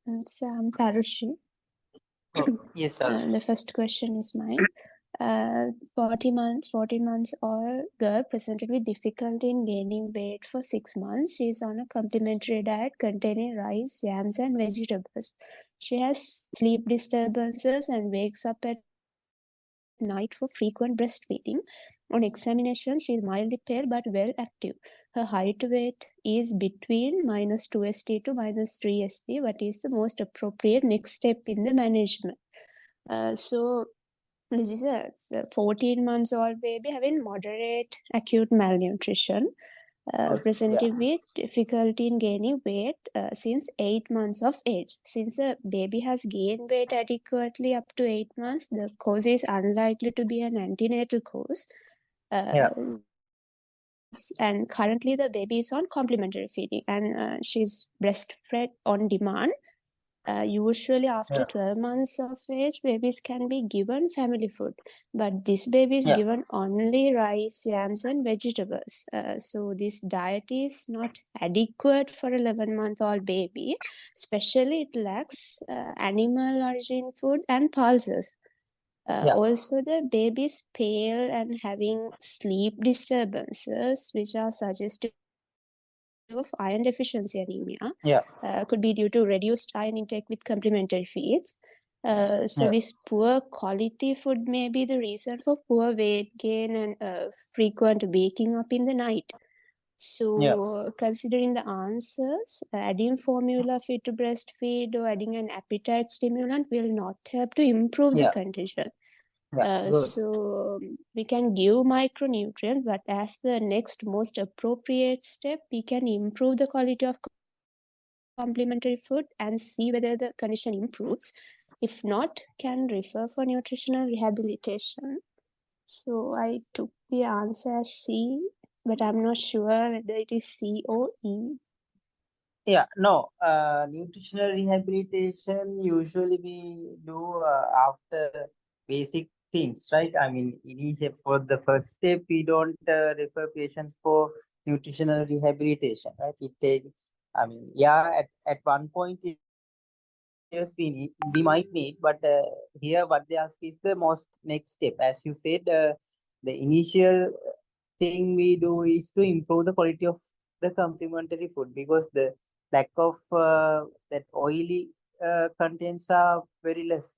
So I'm Tarushi. Yes, sir. The first question is mine. 14 months old girl presented with difficulty in gaining weight for 6 months. She is on a complementary diet containing rice, yams, and vegetables. She has sleep disturbances and wakes up at night for frequent breastfeeding. On examination, she is mildly pale but well active. Her height weight is between -2 st to -3 st. What is the most appropriate next step in the management? So this is a 14 months old baby having moderate acute malnutrition, presenting with difficulty in gaining weight since 8 months of age. Since a baby has gained weight adequately up to 8 months, the cause is unlikely to be an antenatal cause. And currently the baby is on complementary feeding and she's breastfed on demand. Usually after 12 months of age, babies can be given family food, but this baby is given only rice, yams, and vegetables. So this diet is not adequate for a 11-month-old baby. Especially it lacks animal origin food and pulses. Also, the baby is pale and having sleep disturbances, which are suggestive of iron deficiency anemia. Could be due to reduced iron intake with complementary feeds. So this poor quality food may be the reason for poor weight gain and frequent waking up in the night. So considering the answers, adding formula feed to breastfeed or adding an appetite stimulant will not help to improve the condition. So we can give micronutrients, but as the next most appropriate step, we can improve the quality of complementary food and see whether the condition improves. If not, can refer for nutritional rehabilitation. So I took the answer as C, but I'm not sure whether it is C or E. Nutritional rehabilitation usually we do after basic things, right? I mean, initially for the first step, we don't refer patients for nutritional rehabilitation, right? It take, I mean, at one point, yes, we might need, but here what they ask is the most next step. As you said, the initial thing we do is to improve the quality of the complementary food because the lack of that oily contents are very less.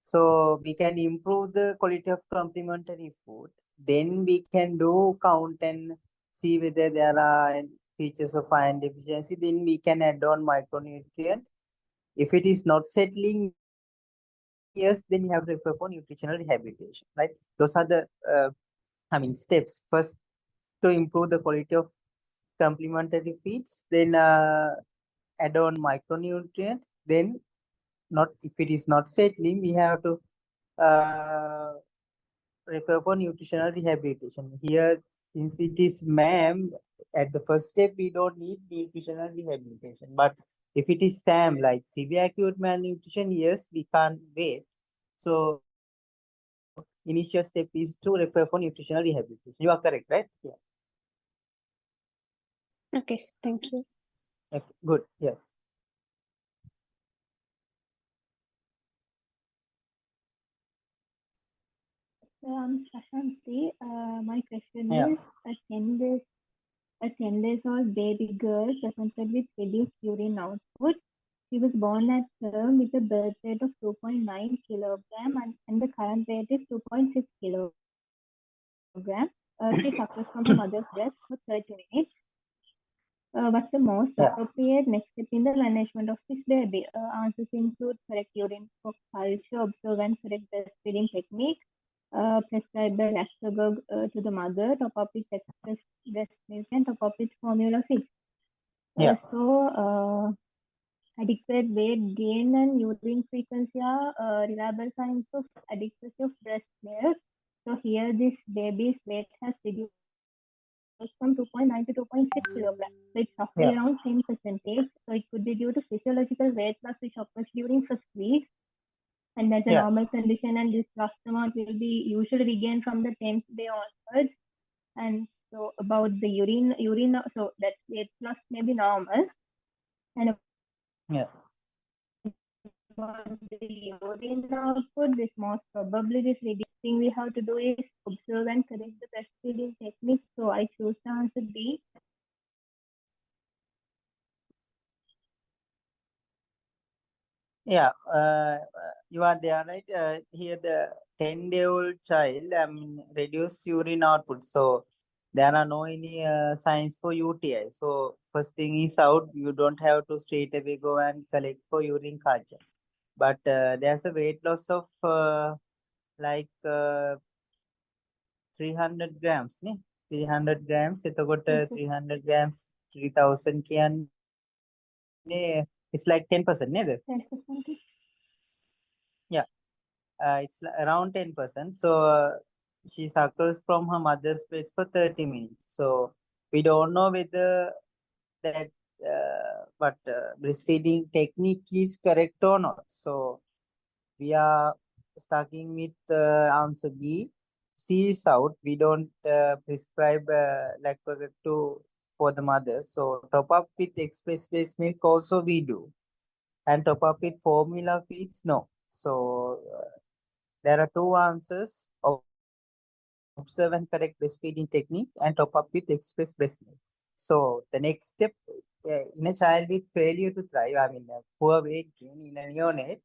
So we can improve the quality of complementary food. Then we can do count and see whether there are features of iron deficiency. Then we can add on micronutrient. If it is not settling, yes, then we have to refer for nutritional rehabilitation, right? Those are the steps. First, to improve the quality of complementary feeds, then add on micronutrient. Then, not if it is not settling, we have to refer for nutritional rehabilitation. Here, since it is MAM, at the first step, we don't need nutritional rehabilitation. But if it is SAM, like severe acute malnutrition, yes, we can't wait. So, initial step is to refer for nutritional rehabilitation. You are correct, right? Okay, thank you. Okay, good. Yes. Shashanti, my question is a 10 days old baby girl presented with reduced urine output. She was born at term with a birth weight of 2.9 kilogram and the current weight is 2.6 kilogram. She suckles from her mother's breast for 30 minutes. What's the most appropriate next step in the management of this baby? Answers include correct urine for culture, observe and correct breastfeeding technique, prescribe the Lactobug to the mother, top up with excess breast milk and top up with formula feed. Adequate weight gain and urine frequency are reliable signs of adequacy of breast milk. So here this baby's weight has reduced from 2.9 to 2.6 kilograms. So it's roughly around 10%. So it could be due to physiological weight loss which occurs during first week. And that's a normal condition, and this lost amount will be usually regained from the 10th day onwards. And so about the urine, so that weight loss may be normal. And about the urine output, this most probably this reducing thing we have to do is observe and correct the breastfeeding technique. So I choose the answer B. Yeah, you are there, right? Here the 10-day-old child, reduce urine output. So there are no any signs for UTI. So first thing is out, you don't have to straight away go and collect for urine culture. But there's a weight loss of like 300 grams, ne? 300 grams. එතකොට 300 grams 3000 කියන්නේ it's like 10%, නේද? 10%. Yeah. It's around 10%. So she suckles from her mother's breast for 30 minutes. So we don't know whether that breastfeeding technique is correct or not. So we are starting with answer B. C is out. We don't prescribe lactobacillus for the mother. So top up with express based milk also we do. And top up with formula feeds, no. So there are two answers: observe and correct breastfeeding technique and top up with express breast milk. So the next step in a child with failure to thrive, poor weight gain in a neonate,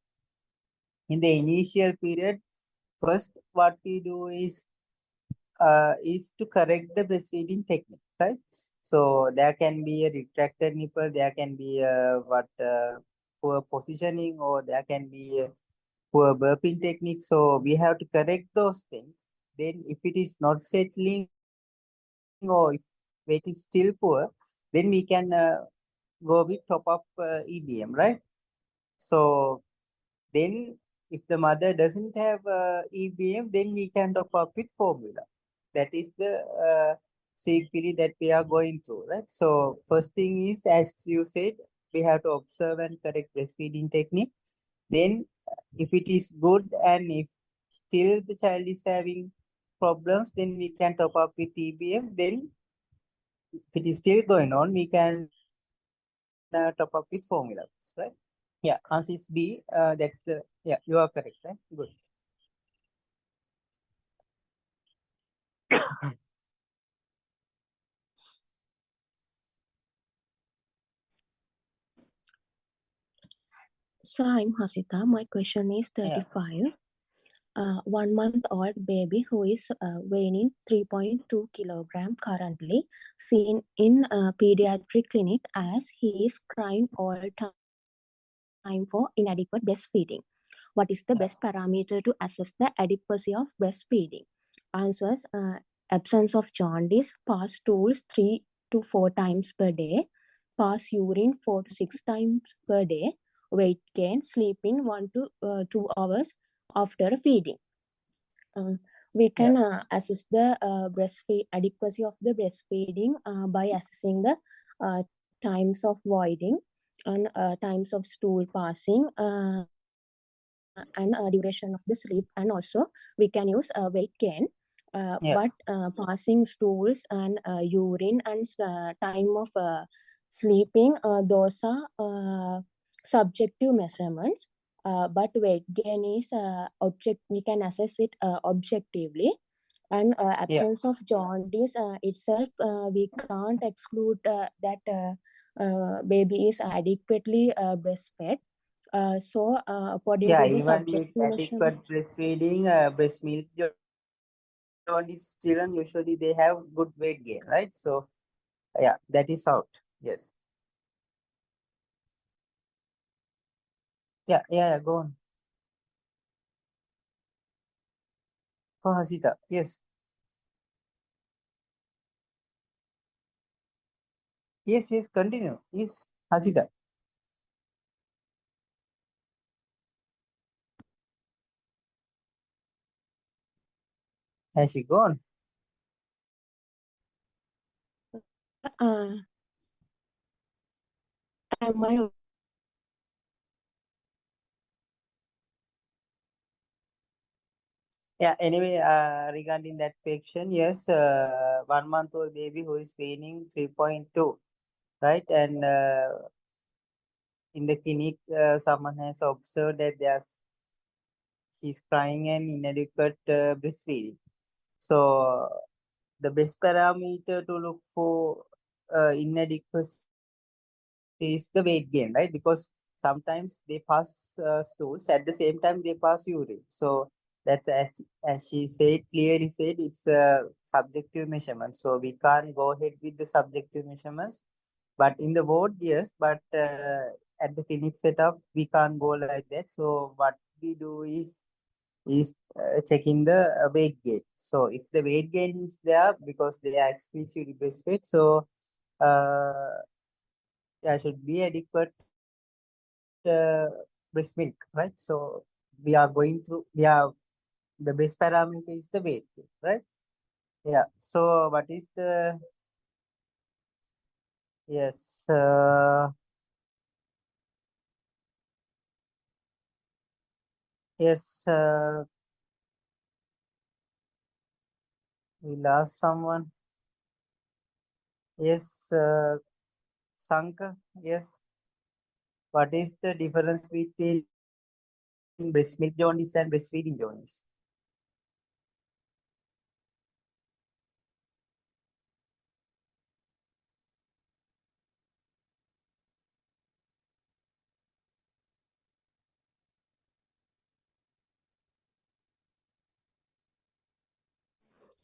in the initial period, first what we do is to correct the breastfeeding technique, right? So there can be a retracted nipple, there can be poor positioning, or there can be a poor burping technique. So we have to correct those things. Then if it is not settling or if weight is still poor, then we can go with top up EBM, right? So then if the mother doesn't have EBM, then we can top up with formula. That is the sequence that we are going through, right? So first thing is, as you said, we have to observe and correct breastfeeding technique. Then if it is good and if still the child is having problems, then we can top up with EBM. Then if it is still going on, we can top up with formulas, right? Yeah, answer is B. That's the, yeah, you are correct, right? Good. So I'm Hasita. My question is Yeah. 35. 1 month old baby who is weighing 3.2 kilogram currently seen in a pediatric clinic as he is crying all time for inadequate breastfeeding. What is the best parameter to assess the adequacy of breastfeeding? Answers: absence of jaundice, pass stools 3 to 4 times per day, pass urine 4 to 6 times per day, weight gain, sleeping 1 to 2 hours after feeding. We can assess the adequacy of the breastfeeding by assessing the times of voiding and times of stool passing and duration of the sleep, and also we can use weight gain. But passing stools and urine and time of sleeping, those are subjective measurements. But weight gain is we can assess it objectively. And absence of jaundice itself, we can't exclude that baby is adequately breastfed. So according Yeah, to the even with subjective measurement, adequate breastfeeding, breast milk jaundice children usually they have good weight gain, right? So yeah, that is out. Yes. Yeah, go on. For Hasita, yes. Yes, continue. Yes, Hasita. Has she gone? uh, am I Yeah, anyway, regarding that question, yes, 1 month old baby who is weighing 3.2, right? And in the clinic, someone has observed that he's crying and inadequate breastfeeding. So the best parameter to look for inadequacy is the weight gain, right? Because sometimes they pass stools at the same time they pass urine. So that's as she said, clearly said, it's a subjective measurement. So we can't go ahead with the subjective measurements. But in the ward, yes. But at the clinic setup, we can't go like that. So what we do is checking the weight gain. So if the weight gain is there because they are exclusively breastfed, so there should be adequate breast milk, right? So we are going through, the base parameter is the weight gain, right? Yeah. So what is the, yes, yes, we lost someone. Yes, Sanka, yes. What is the difference between breast milk jaundice and breastfeeding jaundice?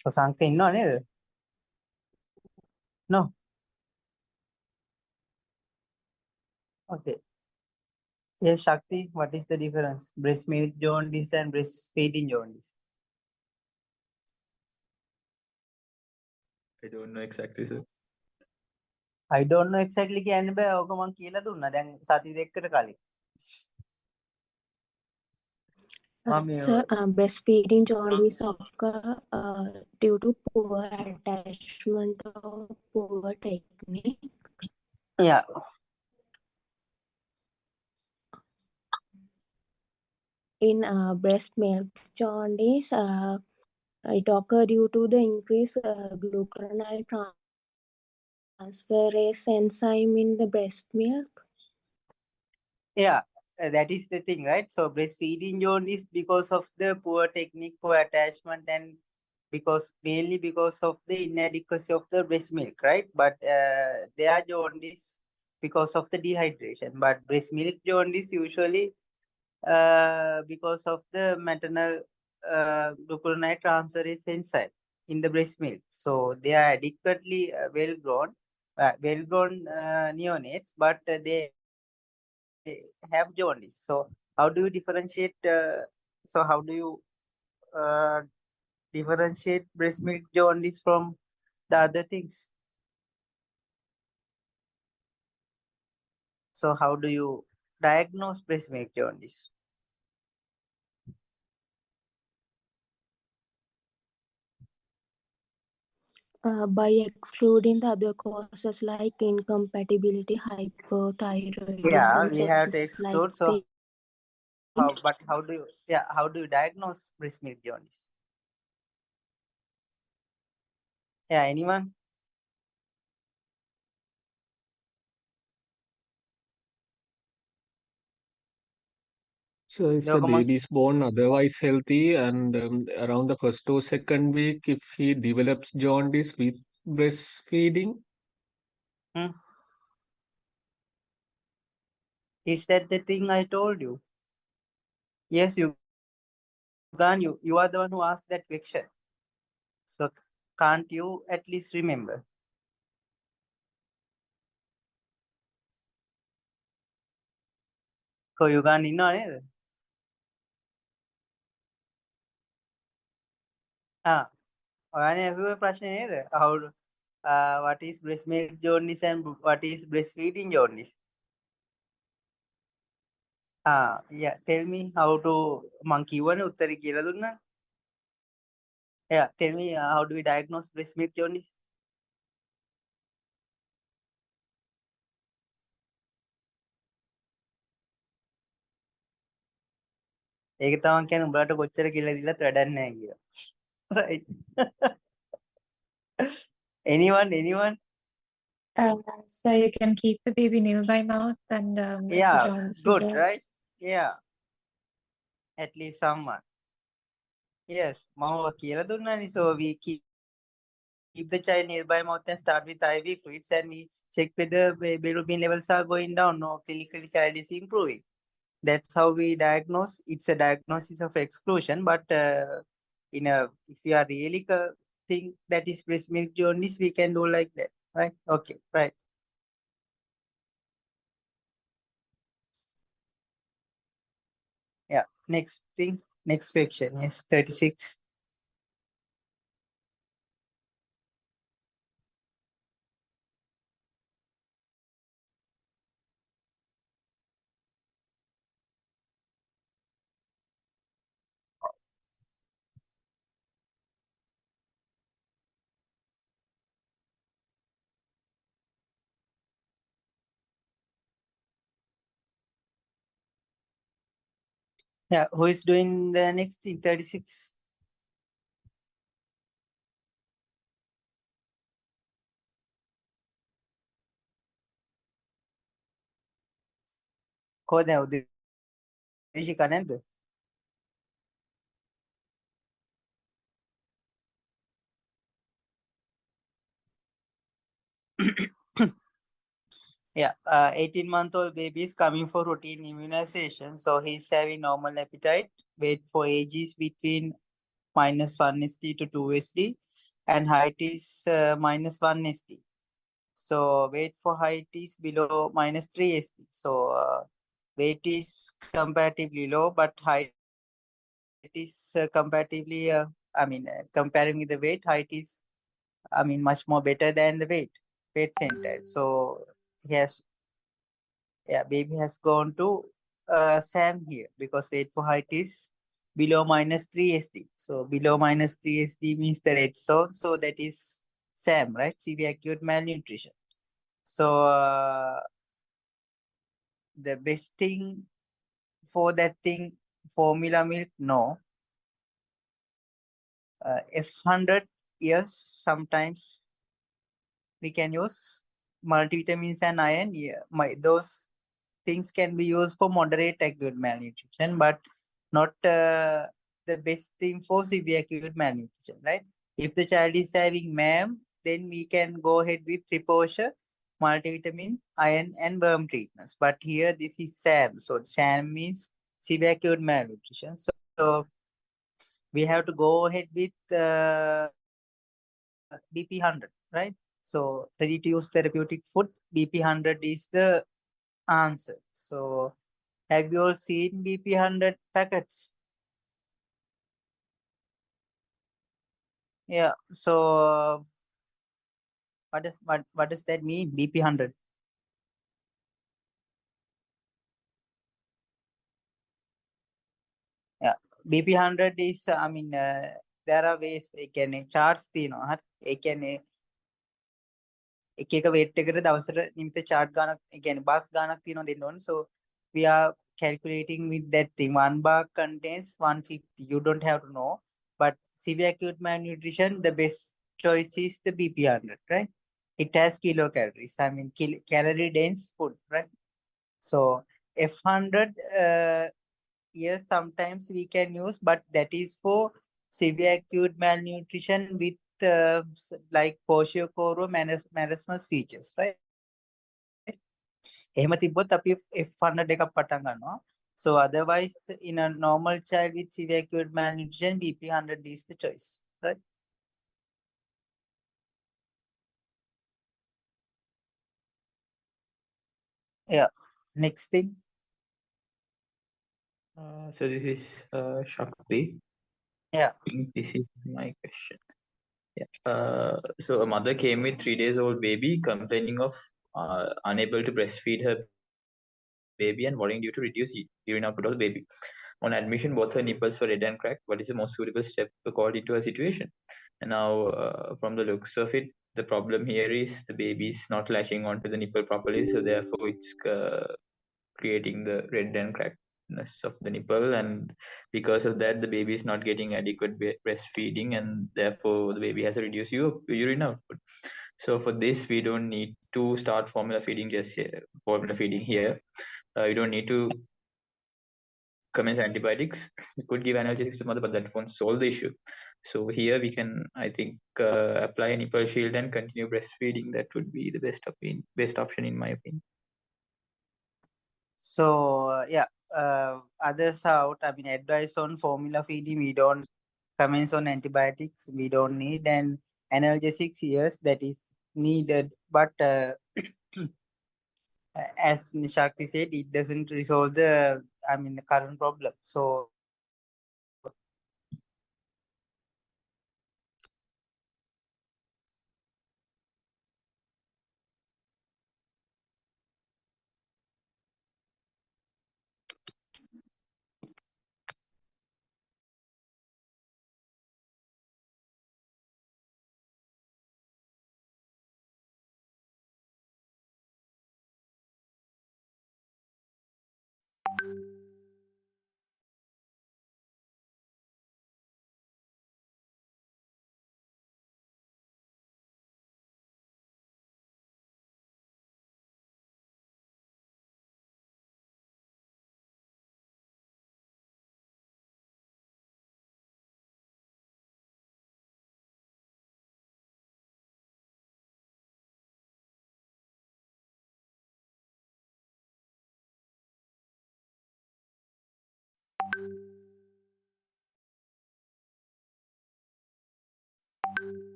So Sanka ඉන්නව නේද? No. Okay. Yes, Shakti, what is the difference? Breast milk jaundice and breastfeeding jaundice. I don't know exactly, sir. I don't know exactly කියන්න බෑ. ඕක මං කියලා දුන්නා දැන් සති දෙකකට කලින්. So, breastfeeding jaundice occur due to poor attachment or poor technique. Yeah. In breast milk jaundice, it occurs due to the increased glucuronide transferase enzyme in the breast milk. Yeah, that is the thing, right? So breastfeeding jaundice because of the poor technique for attachment and mainly because of the inadequacy of the breast milk, right? But they are jaundice because of the dehydration. But breast milk jaundice usually because of the maternal glucuronide transferase enzyme in the breast milk. So they are adequately well-grown neonates, but they have jaundice. So how do you differentiate? How do you uh, differentiate breast milk jaundice from the other things? So how do you diagnose breast milk jaundice? By excluding the other causes like incompatibility, hypothyroidism, Yeah, we have to sepsis, like exclude. So things. how do you, yeah, how do you diagnose breast milk jaundice? Yeah, anyone? So if the Document. baby is born otherwise healthy and around the first or second week, if he develops jaundice with breastfeeding, Is that the thing I told you? Yes, you can. You are the one who asked that question. So can't you at least remember? So you can't know නේද? ඔයානේ ඇහුවේ ප්‍රශ්නේ නේද? What is breast milk jaundice and what is breastfeeding jaundice? Yeah, tell me how to මං කිව්වනේ උත්තරේ කියලා දුන්නා. Yeah, tell me how do we diagnose breast milk jaundice? ඒක තමයි කියන්නේ උඹලට කොච්චර කියලා දීලත් වැඩක් නැහැ කියලා. Right. Anyone? So you can keep the baby nil by mouth and if the Yeah, jaundice good, resolves. right? Yeah, at least someone. Yes, mama කියලා දුන්නානේ. So we keep the child nearby mouth and start with IV fluids, and we check whether bilirubin levels are going down or clinically child is improving. That's how we diagnose. It's a diagnosis of exclusion, but if you are really think that is breast milk jaundice, we can do like that, right? Okay, right. Yeah, next thing, next question. Yes, 36. Yeah, who is doing the next thing? 36. කෝද Udeshika නැද්ද? Yeah, 18-month-old baby is coming for routine immunization. So he's having normal appetite. Weight for age is between -1 SD to 2 SD, and height is -1 SD. So weight for height is below -3 SD. So weight is comparatively low, but height is comparatively, comparing with the weight, height is, much more better than the weight center. So he has, yeah, baby has gone to SAM here because weight for height is below -3 SD. So below -3 SD means the red zone. So that is SAM, right? Severe acute malnutrition. So the best thing for that thing, formula milk, no. F100, yes, sometimes we can use multivitamins and iron. Yeah, those things can be used for moderate acute malnutrition, but not the best thing for severe acute malnutrition, right? If the child is having MAM, then we can go ahead with Reposure, multivitamin, iron, and worm treatments. But here this is SAM. So SAM means severe acute malnutrition. So we have to go ahead with BP100, right? So ready to use therapeutic food, BP100 is the answer. So have you all seen BP100 packets? Yeah. So what does that mean? BP100. Yeah. BP100 is there are ways ඒ කියන්නේ charts තියෙනවා. හරි. ඒ කියන්නේ එක එක weight එකට දවසට නිමිත chart ගානක් ඒ කියන්නේ bus ගානක් තියෙනවා දෙන්න ඕනේ. So we are calculating with that thing. One bar contains 150. You don't have to know. But severe acute malnutrition, the best choice is the BP100, right? It has kilocalories. Calorie dense food, right? So F100, yes, sometimes we can use, but that is for severe acute malnutrition with like Kwashiorkor marasmus features, right? එහෙම තිබ්බොත් අපි F100 එකක් පටන් ගන්නවා. So otherwise, in a normal child with severe acute malnutrition, BP100 is the choice, right? Yeah. Next thing. So this is Shakti. Yeah. I think this is my question. Yeah. So a mother came with 3 days old baby complaining of unable to breastfeed her baby and worrying due to reduced urine output of the baby. On admission, both her nipples were red and cracked. What is the most suitable step according to her situation? And now, from the looks of it, the problem here is the baby is not latching onto the nipple properly, so therefore it's creating the red and crackedness of the nipple, and because of that, the baby is not getting adequate breastfeeding, and therefore the baby has a reduced urine output. So for this, we don't need to start formula feeding here. You don't need to commence antibiotics. We could give analgesics to mother, but that won't solve the issue. So here we can, I think, apply a nipple shield and continue breastfeeding. That would be the best option in my opinion. So others out. I mean, advice on formula feeding. We don't comments on antibiotics. We don't need, and analgesics. Yes, that is needed. But as Shakti said, it doesn't resolve the the current problem. So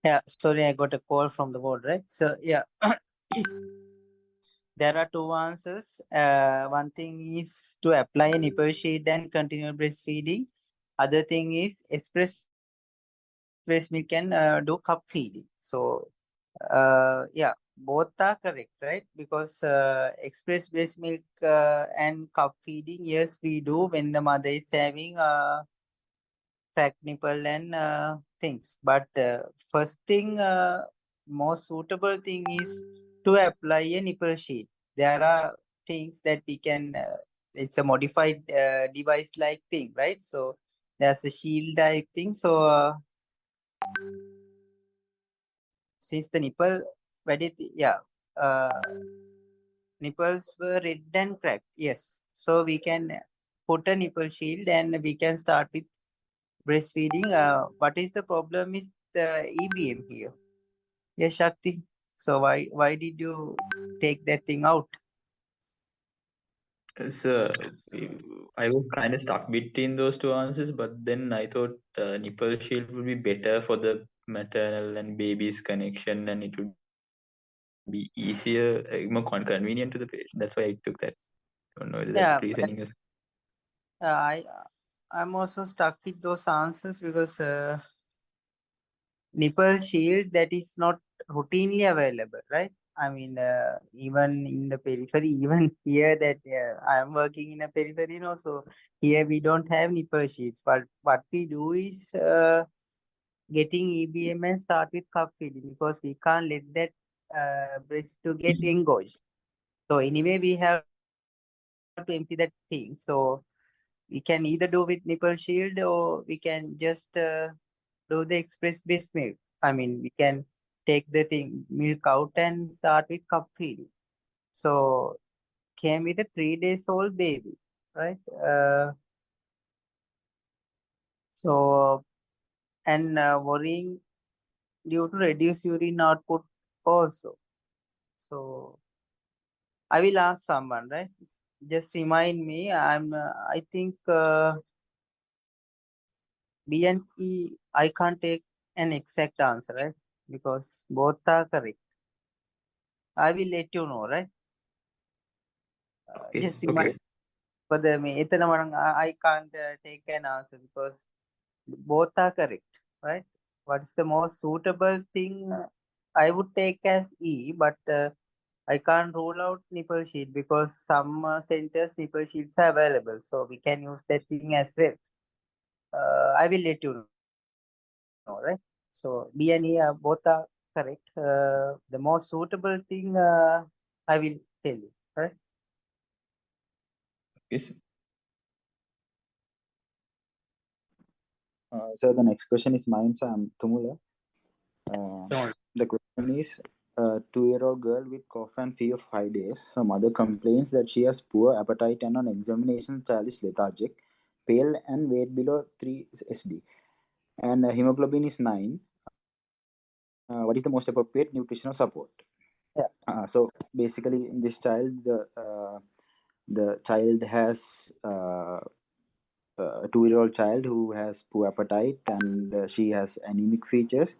yeah, sorry, I got a call from the board, right? So yeah. There are two answers. One thing is to apply a nipple sheet and continue breastfeeding. Other thing is express breast milk can do cup feeding. So yeah, both are correct, right? Because express breast milk and cup feeding, yes, we do when the mother is having cracked nipple and things. But first thing, most suitable thing is to apply a nipple sheet. There are things that we can, it's a modified device like thing, right? So there's a shield type thing. So since the nipple, nipples were red and cracked, yes. So we can put a nipple shield and we can start with breastfeeding. What is the problem is the EBM here. Yes, Shakti. So why did you take that thing out? So I was kind of stuck between those two answers, but then I thought nipple shield would be better for the maternal and baby's connection, and it would be easier, more convenient to the patient. That's why I took that. I don't know whether that Yeah, reasoning is. I I'm also stuck with those answers because nipple shield that is not routinely available, right? Even in the periphery, even here that I am working in a periphery, so here we don't have nipple sheets. But what we do is getting EBM and start with cup feeding because we can't let that breast to get engorged. So anyway, we have to empty that thing. So we can either do with nipple shield or we can just do the express breast milk. We can take the thing milk out and start with cup feeding. So came with a 3 days old baby, right? So and worrying due to reduced urine output also. So I will ask someone, right? Just remind me. I think B and E. I can't take an exact answer, right? Because both are correct. I will let you know, right? Okay. Just Okay. remind. But I can't take an answer because both are correct, right? What's the most suitable thing? I would take as E, but I can't rule out nipple sheet because some centers nipple sheets are available, so we can use that thing as well. I will let you know. no, right? So B and E both are correct. The most suitable thing I will tell you, right? Yes. So the next question is mine. So I'm Tumula. Don't. The question is, a 2-year-old girl with cough and fever for 5 days. Her mother complains that she has poor appetite and on examination the child is lethargic, pale and weight below 3 SD. And hemoglobin is 9. What is the most appropriate nutritional support? Yeah. So basically in this child, the child has a 2-year-old child who has poor appetite and she has anemic features,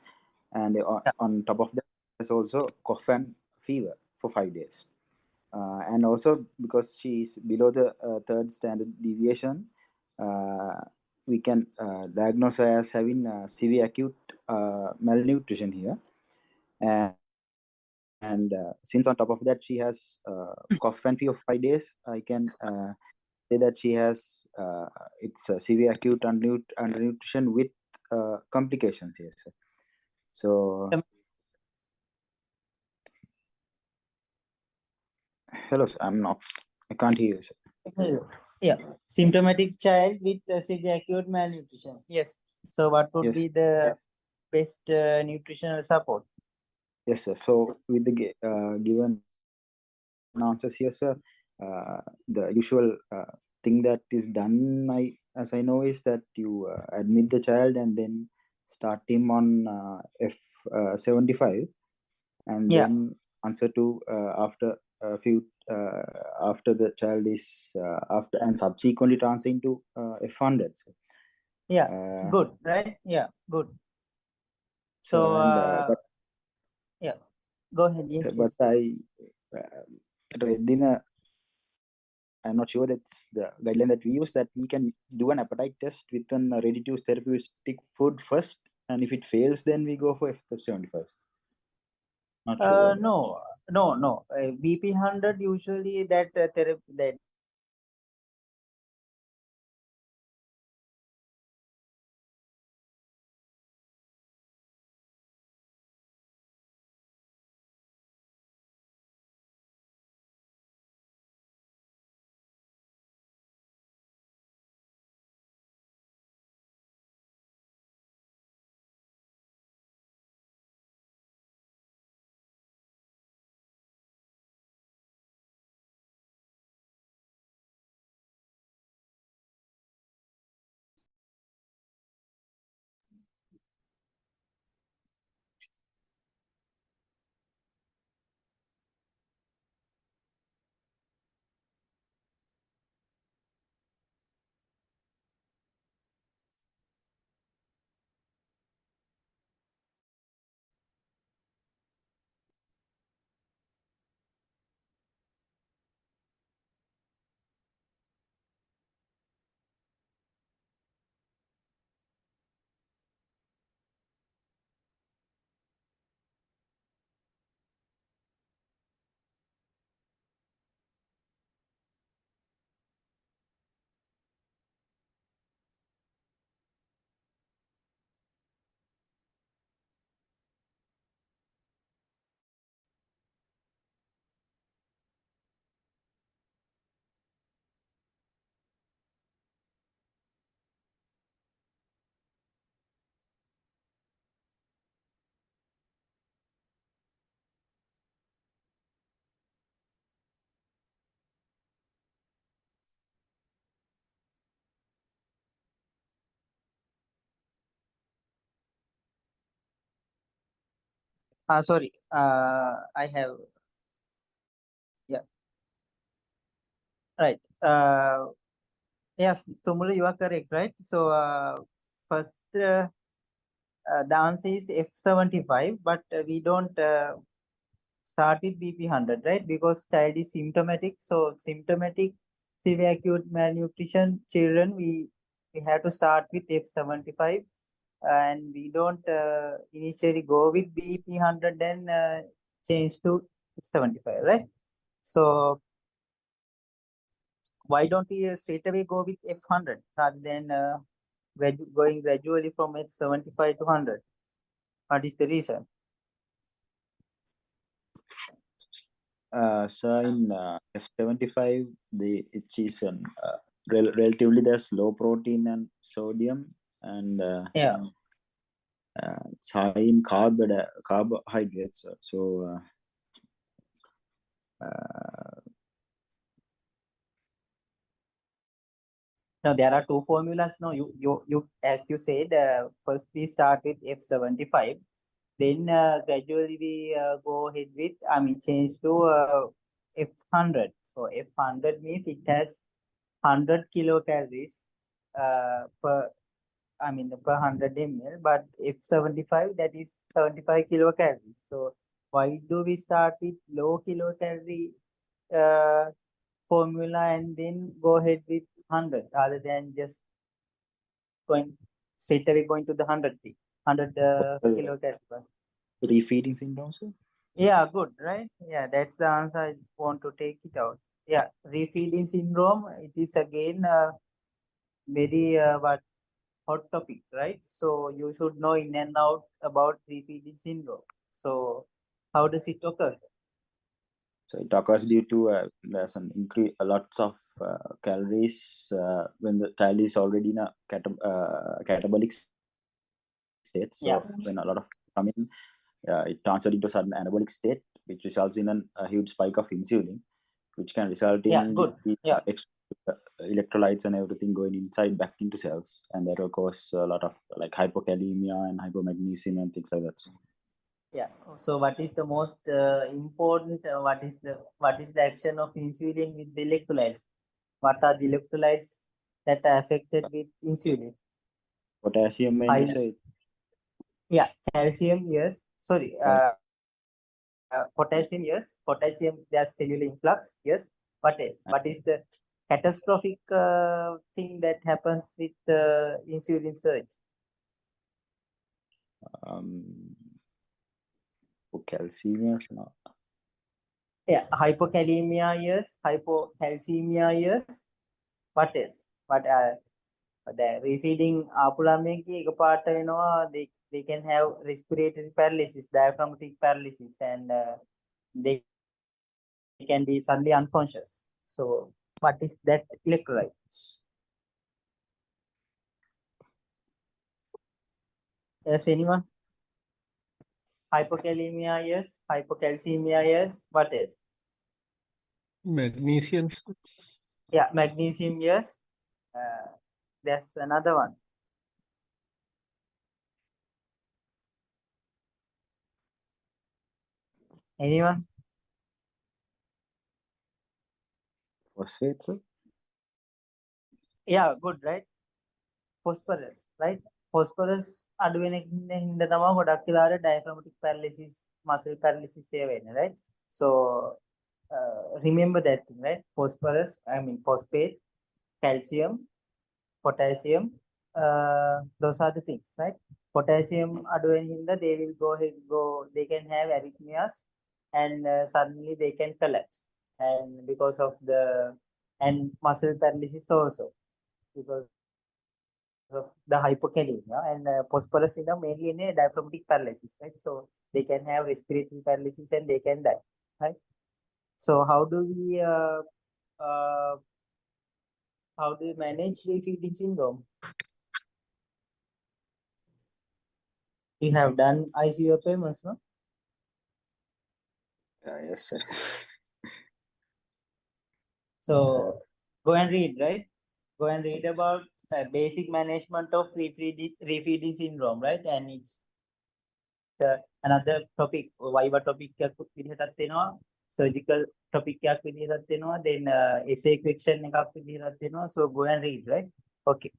and on top of that there's also cough and fever for 5 days, and also because she is below the third standard deviation, we can diagnose her as having severe acute malnutrition here. And since on top of that she has cough and fever 5 days, I can say that she has it's a severe acute undernutrition with complications here, sir. So hello, sir. I can't hear you, sir. Yeah, symptomatic child with severe acute malnutrition. Yes. So what would Yes. be the best nutritional support? Yes, sir. So with the given answers here, sir, the usual thing that is done, as I know, is that you admit the child and then start him on F75, and Yeah. then answer to after a few after the child is after and subsequently transfer into F100. So, Yeah. Good. Right. Yeah. Good. So and So yeah. Go ahead. Yes. but Yes. I read in a, I'm not sure that's the guideline that we use, that we can do an appetite test with a ready to use therapeutic food first, and if it fails, then we go for F75. Not sure. No. BP 100 usually that therapy that sorry. I have yeah. Right. Yes, Tumula, you are correct, right? So first the answer is F75, but we don't start with BP 100, right? Because child is symptomatic. So symptomatic severe acute malnutrition children, we have to start with F75, and we don't initially go with BP 100 then change to F75, right? So why don't we straight away go with F100 rather than going gradually from age 75 to 100? What is the reason? So in F75, it is relatively there's low protein and sodium, and Yeah. it's high in carbohydrates. So Now there are two formulas. No, you as you said, first we start with F75, then gradually we go ahead with, change to F100. So F100 means it has 100 kilocalories per 100 ml, but F75 that is 75 kilocalories. So why do we start with low kilocalorie formula and then go ahead with 100 rather than just going straight away going to the 100 kilocalorie? refeeding syndrome, sir? Yeah, good, right? Yeah, that's the answer. I want to take it out. Yeah, refeeding syndrome. It is again very hot topic, right? So you should know in and out about refeeding syndrome. So how does it occur? So it occurs due to there's an increase, lots of calories when the child is already in a catabolic state. So Yeah. when a lot of come in, it transfers into a sudden anabolic state, which results in a huge spike of insulin, which can result in Yeah, good. Yeah. electrolytes and everything going inside back into cells, and that will cause a lot of like hypokalemia and hypomagnesemia and things like that. So, yeah. So what is the most important? What is the action of insulin with the electrolytes? What are the electrolytes that are affected with insulin? potassium mainly, sir. Yeah, calcium, yes. Sorry, potassium, yes. Potassium, there's cellular influx, yes. What else? What is the catastrophic thing that happens with insulin surge? Calcium, no. Yeah, hypokalemia, yes. Hypocalcemia, yes. What else? But the refeeding ආපු ළමයින්ගේ එකපාරට වෙනවා, they can have respiratory paralysis, diaphragmatic paralysis, and they can be suddenly unconscious. So what is that electrolyte? Yes, anyone? Hypokalemia, yes. Hypocalcemia, yes. What else? Magnesium. Yeah, magnesium, yes. There's another one. Anyone? Phosphate, sir? Yeah, good, right? Phosphorus, right? Phosphorus අඩු වෙන හින්දා තමයි ගොඩක් වෙලාවට diaphragmatic paralysis, muscle paralysis ඒ වෙන්නේ, right? So remember that thing, right? Phosphorus, phosphate, calcium, potassium, those are the things, right? Potassium අඩු වෙන හින්දා they can have arrhythmias, and suddenly they can collapse, and because of and muscle paralysis also because of the hypokalemia, and phosphorus is mainly in a diaphragmatic paralysis, right? So they can have respiratory paralysis and they can die, right? So how do we manage refeeding syndrome? We have done ICU payments, no? Yes, sir. So go and read, right? Go and read about basic management of refeeding syndrome, right? And it's another topic, viva topic එකක් විදිහටත් වෙනවා, surgical topic එකක් විදිහටත් වෙනවා, then essay question එකක් විදිහටත් වෙනවා. So go and read, right? Okay.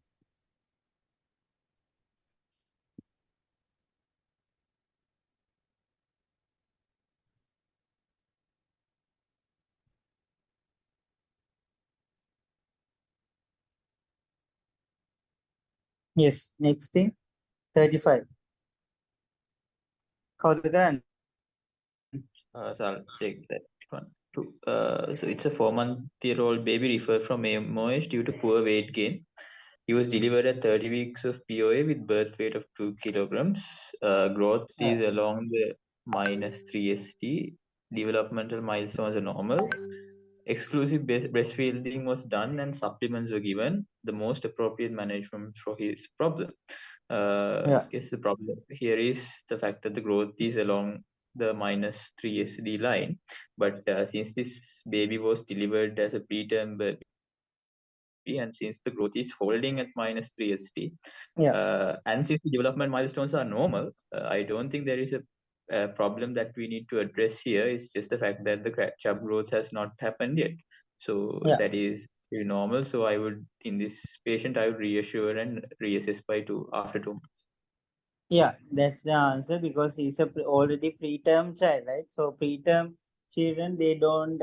Yes, next thing, 35. කවුද කරන්නේ? So I'll take that one too. So it's a 4-month-year-old baby referred from MOH due to poor weight gain. He He was delivered at 30 weeks of POA with birth weight of 2 kilograms. Growth is along the -3 ST. Developmental milestones are normal. Exclusive breastfeeding was done and supplements were given. The most appropriate management for his problem. I guess the problem here is the fact that the growth is along the -3 SD line. But since this baby was delivered as a preterm baby, and since the growth is holding at -3 SD, and since the development milestones are normal, I don't think there is a problem that we need to address here. It's just the fact that the chub growth has not happened yet. So that is very normal. So I would, in this patient, I would reassure and reassess after 2 months. Yeah, that's the answer, because he's already preterm child, right? So preterm children, they don't,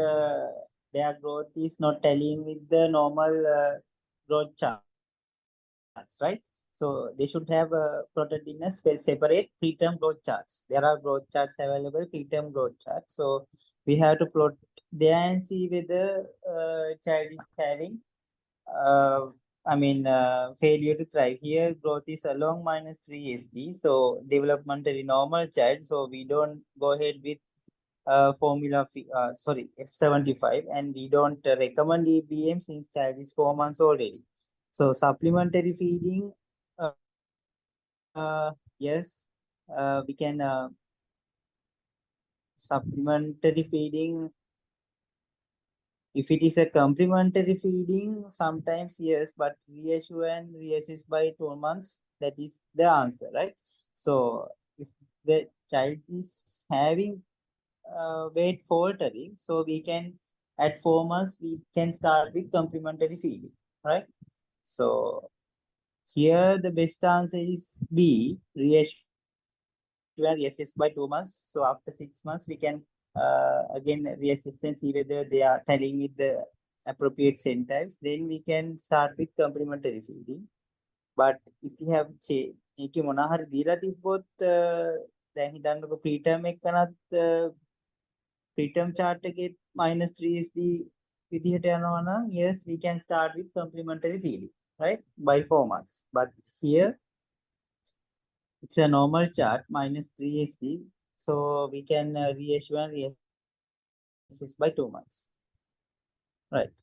their growth is not tallying with the normal growth charts, right? So they should have plotted in a separate preterm growth charts. There are growth charts available, preterm growth charts. So we have to plot there and see whether child is having failure to thrive. Here, growth is along -3 SD, so developmentally normal child. So we don't go ahead with F75, and we don't recommend EBM since child is 4 months already. So supplementary feeding, yes, we can supplementary feeding. If it is a complementary feeding, sometimes yes, but reassure and reassess by 2 months, that is the answer, right? So if the child is having weight faltering, so we can, at 4 months, we can start with complementary feeding, right? So here the best answer is B, reassure and reassess by 2 months. So after 6 months, we can again reassess and see whether they are tallying with the appropriate centiles. Then we can start with complementary feeding. But if you have ඒකේ මොනවා හරි දීලා තිබ්බොත් දැන් හිතන්නකො preterm එකනත් preterm chart එකේ -3 SD විදිහට යනවා නම්, yes, we can start with complementary feeding, right, by 4 months. But here it's a normal chart, -3 SD, so we can reassure and reassess by 2 months, right?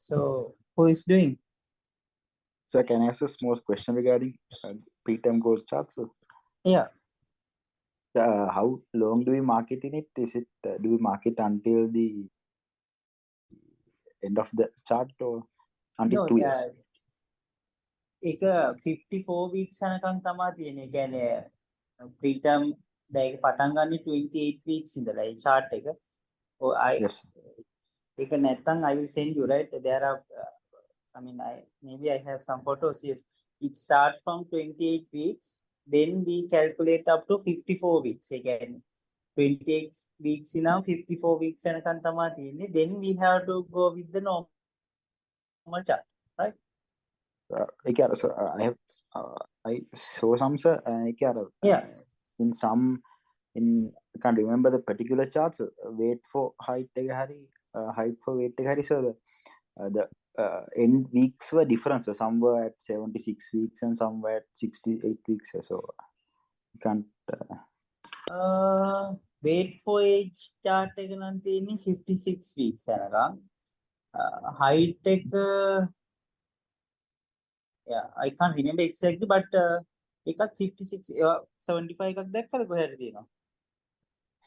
So who is doing? So can I ask a small question regarding preterm growth charts? So, Yeah. How long do we mark it in it? Is it do we mark it until the end of the chart or until No, 2 years? ඒක 54 weeks යනකම් තමයි තියෙන්නේ. ඒ කියන්නේ preterm දැන් ඒක පටන් ගන්න 28 weeks ඉඳලා ඒ chart එක. Yes. ඒක නැත්තම් I will send you, right? There are maybe I have some photos. Yes. It starts from 28 weeks, then we calculate up to 54 weeks. ඒ කියන්නේ 28 weeks ඉඳන් 54 weeks යනකම් තමයි තියෙන්නේ. Then we have to go with the normal chart, right? So I saw some, sir. Yeah. In some, I can't remember the particular charts. Weight for height, height for weight, so the end weeks were different. So some were at 76 weeks and some were at 68 weeks. So you can't. Weight for age chart එක නම් තියෙන්නේ 56 weeks යනකම්. Height එක yeah, I can't remember exactly, but එකත් 56 75 එකක් දැක්කද කොහේ හරි තියෙනවා?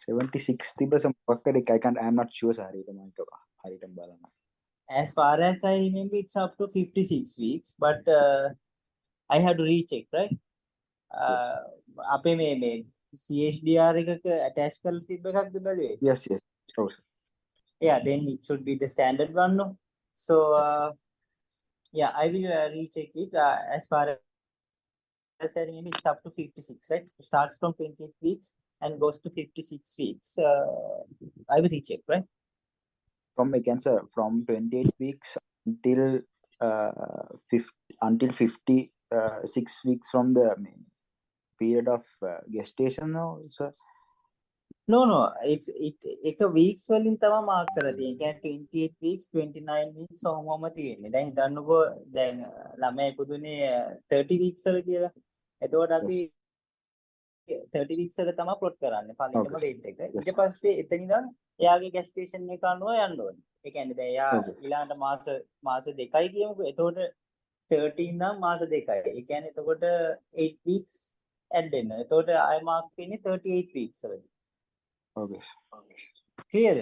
76 තිබ්බ සමහරකට I'm not sure හරියට මම හරියටම බලන්න. As far as I remember, it's up to 56 weeks, but I have to recheck, right? අපේ මේ CHDR එකක attach කරලා තිබ්බ එකක්ද බැලුවේ? Yes. Sure, sir. Yeah, then it should be the standard one, no? So yeah, I will recheck it. As far as I remember, it's up to 56, right? It starts from 28 weeks and goes to 56 weeks. I will recheck, right? From 28 weeks until until 56 weeks from the period of gestation, no, sir? No, it's එක weeks වලින් තමයි mark කරලා තියෙන්නේ. ඒ කියන්නේ 28 weeks, 29 weeks ඔහොමම තියෙන්නේ. දැන් හිතන්නකෝ දැන් ළමයා ඉපදුනේ 30 weeks වල කියලා. එතකොට අපි 30 weeks වල තමයි plot කරන්නේ. පළවෙනිම weight එක. ඊට පස්සේ එතන ඉඳන් එයාගේ gestation එක අනුව යන්න ඕනේ. ඒ කියන්නේ දැන් එයා ඊළඟට මාස 2යි කියමුකෝ. එතකොට 30 ඉඳන් මාස 2යි. ඒ කියන්නේ එතකොට 8 weeks add වෙනවා. එතකොට ආය මාක් වෙන්නේ 38 weeks වලදී. Okay. Clear?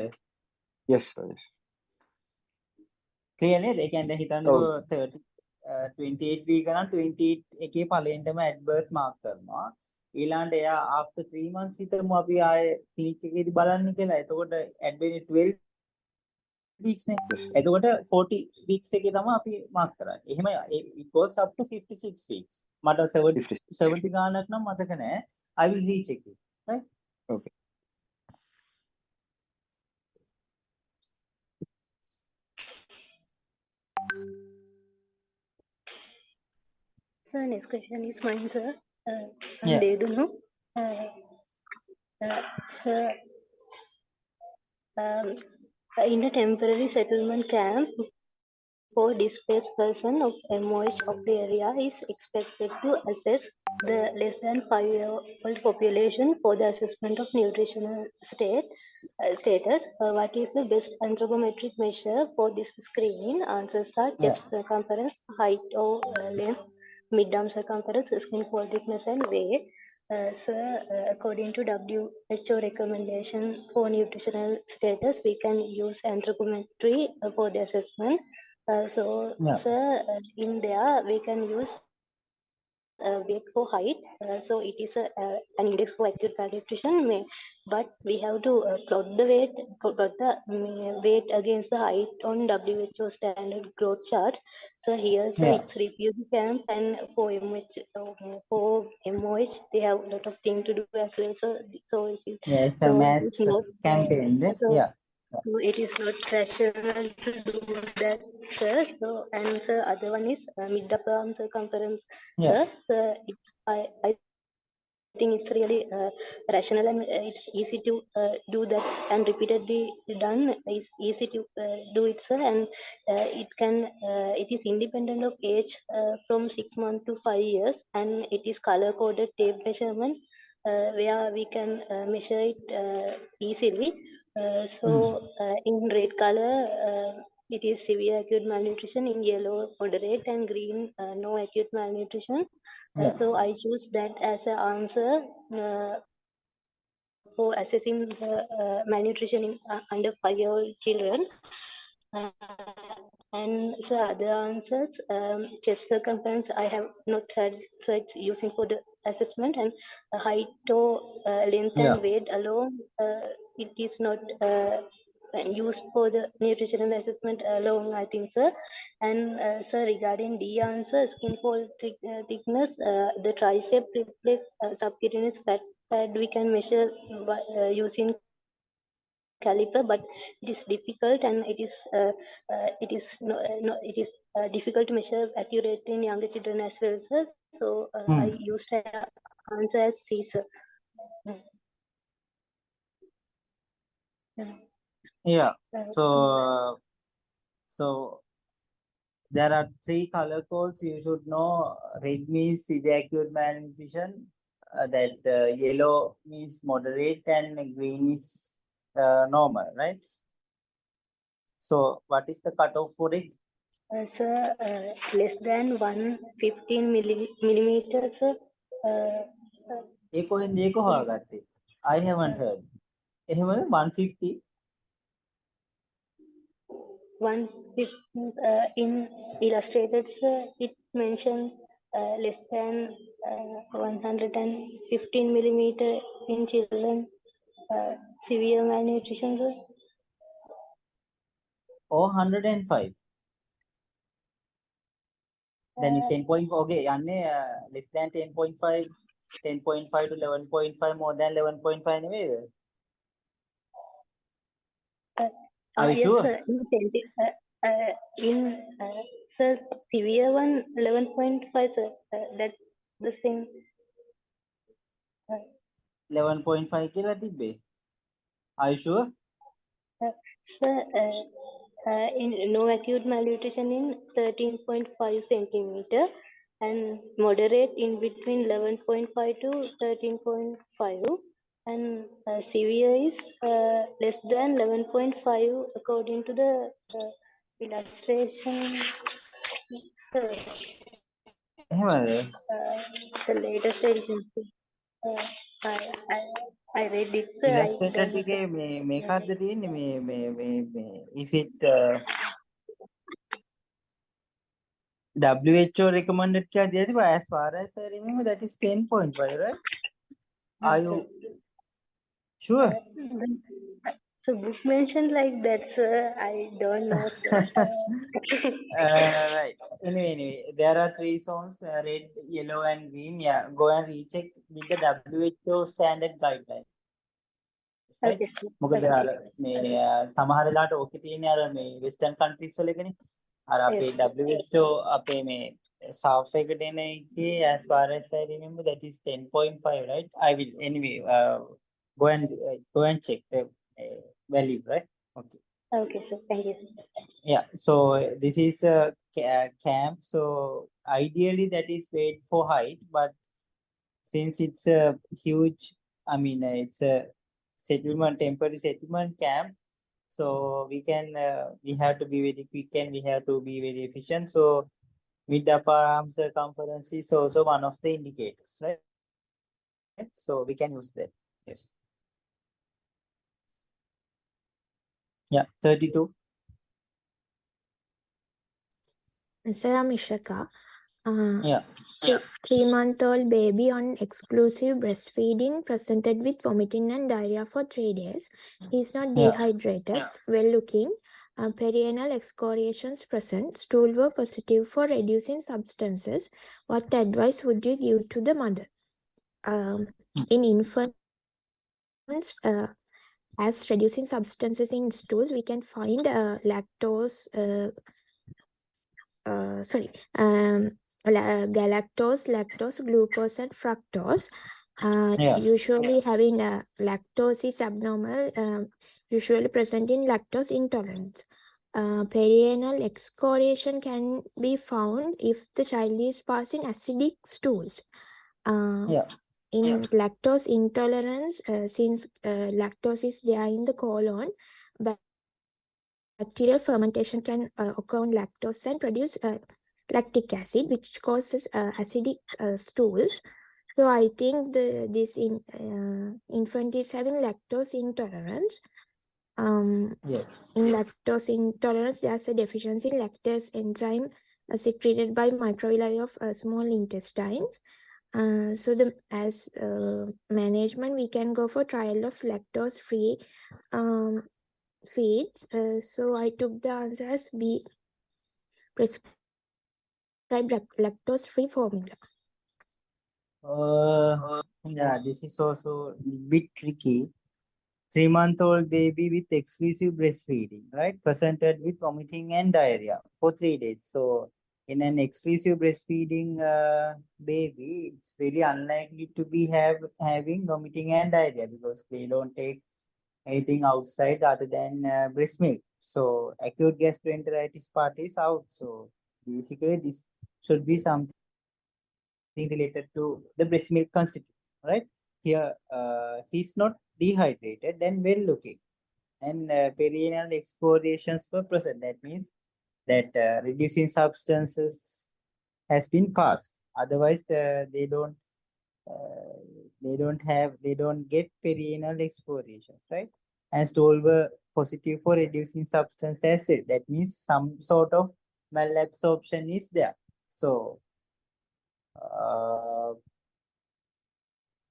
Yes, sir. Yes. Clear නේද? ඒ කියන්නේ දැන් හිතන්නකෝ 28 week ගණන් 28 එකේ පළවෙනිටම at birth mark කරනවා. ඊළඟට එයා after 3 months හිතමු අපි ආයේ clinic එකේදී බලන්න කියලා. එතකොට at වෙන්නේ 12 weeks නේ. එතකොට 40 weeks එකේ තමයි අපි mark කරන්නේ. එහෙම it goes up to 56 weeks. මට 70 ගානක් නම් මතක නැහැ. I will recheck it. Right? Okay. Sir, next question is mine, sir. Yeah. Dedunu. Sir, in a temporary settlement camp for displaced person of MOH of the area is expected to assess the less than 5-year-old population for the assessment of nutritional status. What is the best anthropometric measure for this screening? Answers are chest circumference, height or length, mid-arm circumference, skin fold thickness and weight. Sir, according to WHO recommendation for nutritional status, we can use anthropometry for the assessment. Sir, in there we can use weight for height. So it is an index for acute malnutrition. But we have to plot the weight against the height on WHO standard growth charts. So here, sir, it's refugee camp, and for MOH, they have a lot of things to do as well. So it's a mass campaign. So it is not rational to do that, sir. So, and sir, other one is mid-upper arm circumference, sir. I think it's really rational, and it's easy to do that, and repeatedly done. It's easy to do it, sir, and it is independent of age from 6 months to 5 years, and it is color-coded tape measurement where we can measure it easily. In red color, it is severe acute malnutrition. In yellow, moderate, and green, no acute malnutrition. So I choose that as an answer for assessing the malnutrition in under 5-year-old children. And so other answers, chest circumference, I have not heard, so it's using for the assessment, and height or length and weight alone, it is not used for the nutritional assessment alone, I think, sir. And sir, regarding D answer, skin fold thickness, the tricep reflex subcutaneous fat pad we can measure by, using caliper, but it is difficult, and it is difficult to measure accurately in younger children as well, sir. So I used answer as C, sir. So there are 3 color codes you should know. Red means severe acute malnutrition, that yellow means moderate, and green is normal, right? So what is the cutoff for it? Sir, less than 115 millimeters, sir. I haven't heard. 150. 150 in illustrated, sir, it mentioned less than 115 millimeter in children severe malnutrition, sir. Or 105. Then it's 10.5. Okay, less than 10.5, 10.5 to 11.5, more than 11.5 anyway. Are you sure? Sir, In sir, severe one 11.5, sir. That the same. 11.5 කියලා තිබ්බේ. Are you sure? Sir, in no acute malnutrition in 13.5 centimeter and moderate in between 11.5 to 13.5 and severe is less than 11.5 according to the illustration. Sir, එහෙමද? the latest edition. Uh, I, I, I read it, sir. I ඉලස්ට්‍රේටර් don't know, ටිකේ sir. මේකක්ද තියෙන්නේ මේ is it WHO recommended කියලා දීලා තිබා as far as I remember that is 10.5 right? Are you sure? So book mentioned like that, sir. I don't know, sir. Right. Anyway, there are 3 zones: red, yellow, and green. Yeah, go and recheck with the WHO standard guidelines. Right? Okay, sir. මොකද Okay. අර මේ සමහර වෙලාවට ඕකේ තියෙන්නේ අර මේ western countries වලකනේ. අර අපේ Yes. WHO අපේ මේ south එකට එන එකේ as far as I remember that is 10.5 right? I will anyway go and check the value, right? Okay. Okay, sir. Thank you. Yeah, so this is a camp. So ideally that is made for height, but since it's a huge, I mean, it's a temporary settlement camp. So we have to be very quick and we have to be very efficient. So mid upper arm circumference is also one of the indicators, right? So we can use that. Yes. Yeah, 32. So I'm Ishaka. Yeah. 3-month-old baby on exclusive breastfeeding presented with vomiting and diarrhea for 3 days. He's not dehydrated, well looking. Perianal excoriations present. Stool were positive for reducing substances. What advice would you give to the mother? In infants, as reducing substances in stools, we can find galactose, lactose, glucose, and fructose. Usually having lactose is abnormal, usually present in lactose intolerance. Perianal excoriation can be found if the child is passing acidic stools. In lactose intolerance, since lactose is there in the colon, bacterial fermentation can occur on lactose and produce lactic acid, which causes acidic stools. So I think this infant is having lactose intolerance. In lactose intolerance, there's a deficiency in lactase enzyme secreted by microvilli of small intestine. So as management, we can go for trial of lactose-free feeds. So I took the answer as B, prescribe lactose-free formula. Yeah, this is also a bit tricky. 3-month-old baby with exclusive breastfeeding, right? Presented with vomiting and diarrhea for 3 days. So in an exclusive breastfeeding baby, it's very unlikely to be having vomiting and diarrhea because they don't take anything outside other than breast milk. So acute gastroenteritis part is out. So basically this should be something related to the breast milk constituent, right? Here he's not dehydrated and well looking, and perianal excoriations were present. That means that reducing substances has been passed. Otherwise they don't get perianal excoriations, right? And stool were positive for reducing substance as well. That means some sort of malabsorption is there. So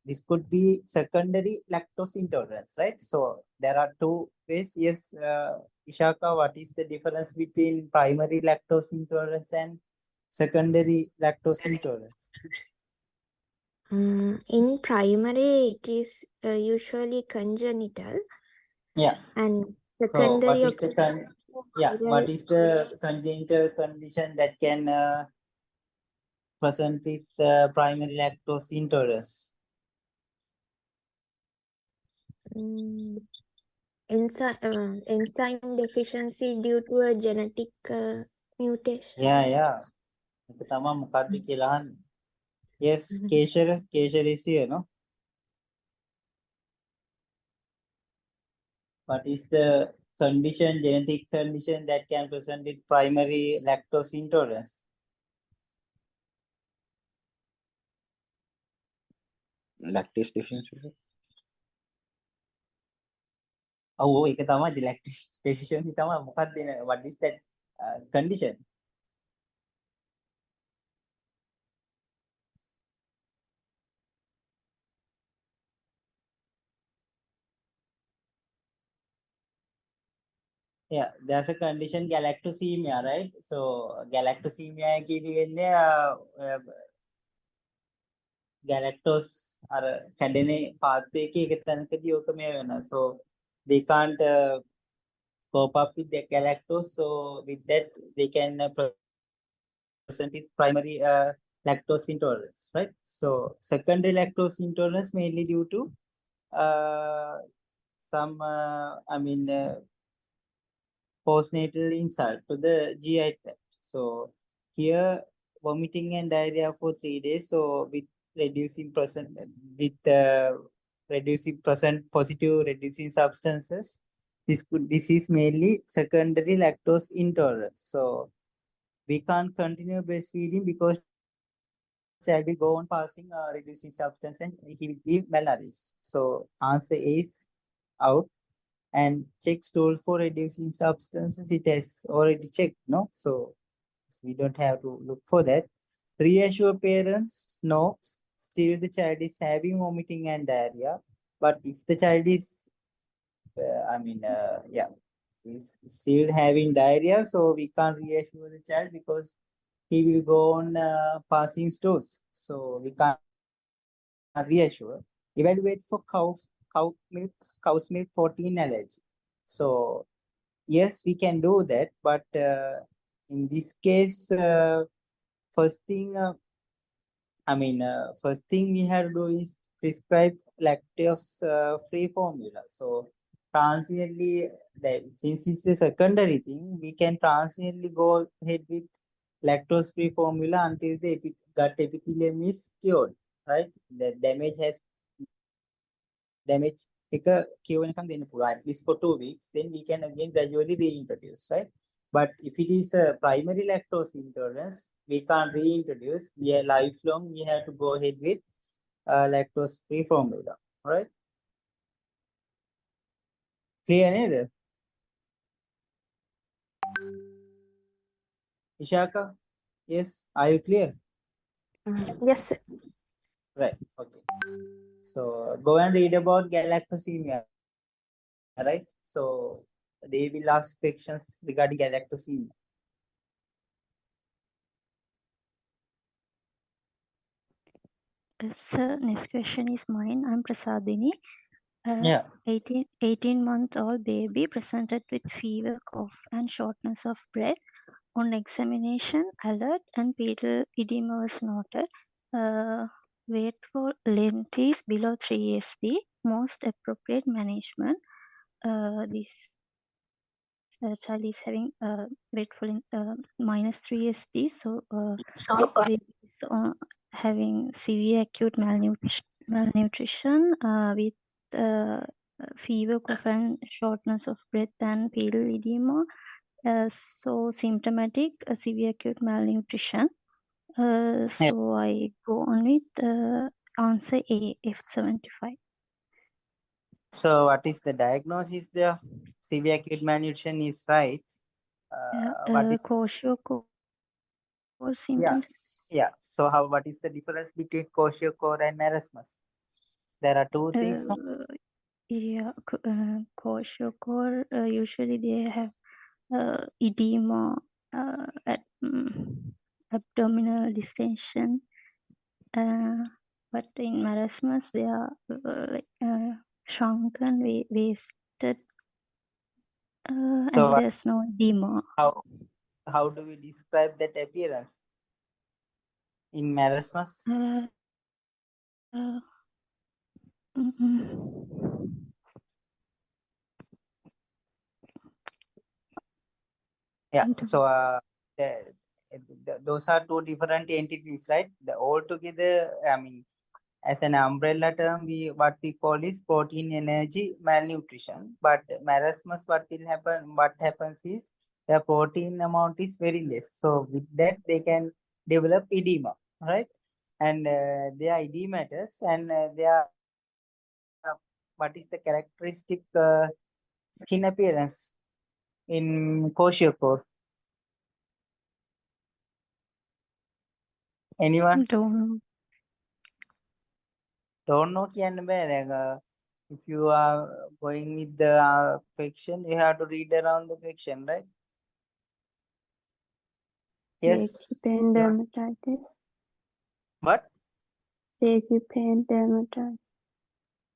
this could be secondary lactose intolerance, right? So there are 2 ways. Yes, Ishaka, what is the difference between primary lactose intolerance and secondary lactose intolerance? In primary, it is usually congenital. Yeah. And So secondary, what is the Yeah, what is the congenital condition that can present with primary lactose intolerance? Enzyme deficiency due to a genetic mutation. Yeah. ඒක තමයි මොකද්ද කියලා අහන්නේ. Yes, Keshara is here, no? What is the condition, genetic condition that can present with primary lactose intolerance? Lactase deficiency. ඔව් ඒක තමයි lactase deficiency තමයි. මොකක්ද what is that condition? Yeah, there's a condition galactosemia, right? So galactosemia කියදී වෙන්නේ galactose අර කැඩෙන පාත් එකේ එක තැනකදී ඔක මේ වෙනවා. So they can't cope up with the galactose, so with that they can present with primary lactose intolerance, right? So secondary lactose intolerance mainly due to some postnatal insult to the GI tract. So here vomiting and diarrhea for 3 days. So with reducing positive reducing substances, this is mainly secondary lactose intolerance. So we can't continue breastfeeding because child will go on passing reducing substance and he will be malnourished. So answer is out. And check stool for reducing substances, it has already checked, no? So we don't have to look for that. Reassure parents, no, still the child is having vomiting and diarrhea. But if the child is, is still having diarrhea, so we can't reassure the child because he will go on passing stools. So we can't reassure. Evaluate for cow's milk protein allergy. So yes, we can do that, but in this case, first thing we have to do is prescribe lactose free formula. So transiently, since it's a secondary thing, we can transiently go ahead with lactose free formula until the gut epithelium is cured, right? The damage එක කියව වෙනකම් දෙන්න පුළුවන් at least for 2 weeks, then we can again gradually reintroduce, right? But if it is a primary lactose intolerance, we can't reintroduce. We are lifelong, we have to go ahead with lactose free formula, right? Clear නේද? Ishaka, yes, are you clear? Yes, sir. Right, okay. So go and read about galactosemia, right? So they will ask questions regarding galactosemia. Sir, next question is mine. I'm Prasadini. Yeah. 18-month-old baby presented with fever, cough, and shortness of breath. On examination, alert and pedal edema was noted. Weight for length is below 3 SD. Most appropriate management. This child is having weight for minus 3 SD. So baby is having severe acute malnutrition with fever, cough, and shortness of breath and pedal edema. So symptomatic severe acute malnutrition. So I go on with answer A, F75. So what is the diagnosis there? Severe acute malnutrition is right. What is Kwashiorkor symptoms. Yeah. So what is the difference between kwashiorkor and marasmus? There are two things. No? Yeah, kwashiorkor usually they have edema, abdominal distension, but in marasmus they are shrunken, wasted So And there's no edema. how do we describe that appearance in marasmus? Uh, uh, mm, Yeah. and So those are two different entities, right? The altogether, I mean, as an umbrella term, what we call is protein energy malnutrition. But marasmus, what happens is the protein amount is very less. So with that, they can develop edema, right? And they are edematous, and they are what is the characteristic skin appearance in kwashiorkor? Anyone? don't Don't know කියන්න බෑ දැන් if you are going with the fiction, you have to read around the fiction, right? Yes. Pen dermatitis. What? Pen dermatitis.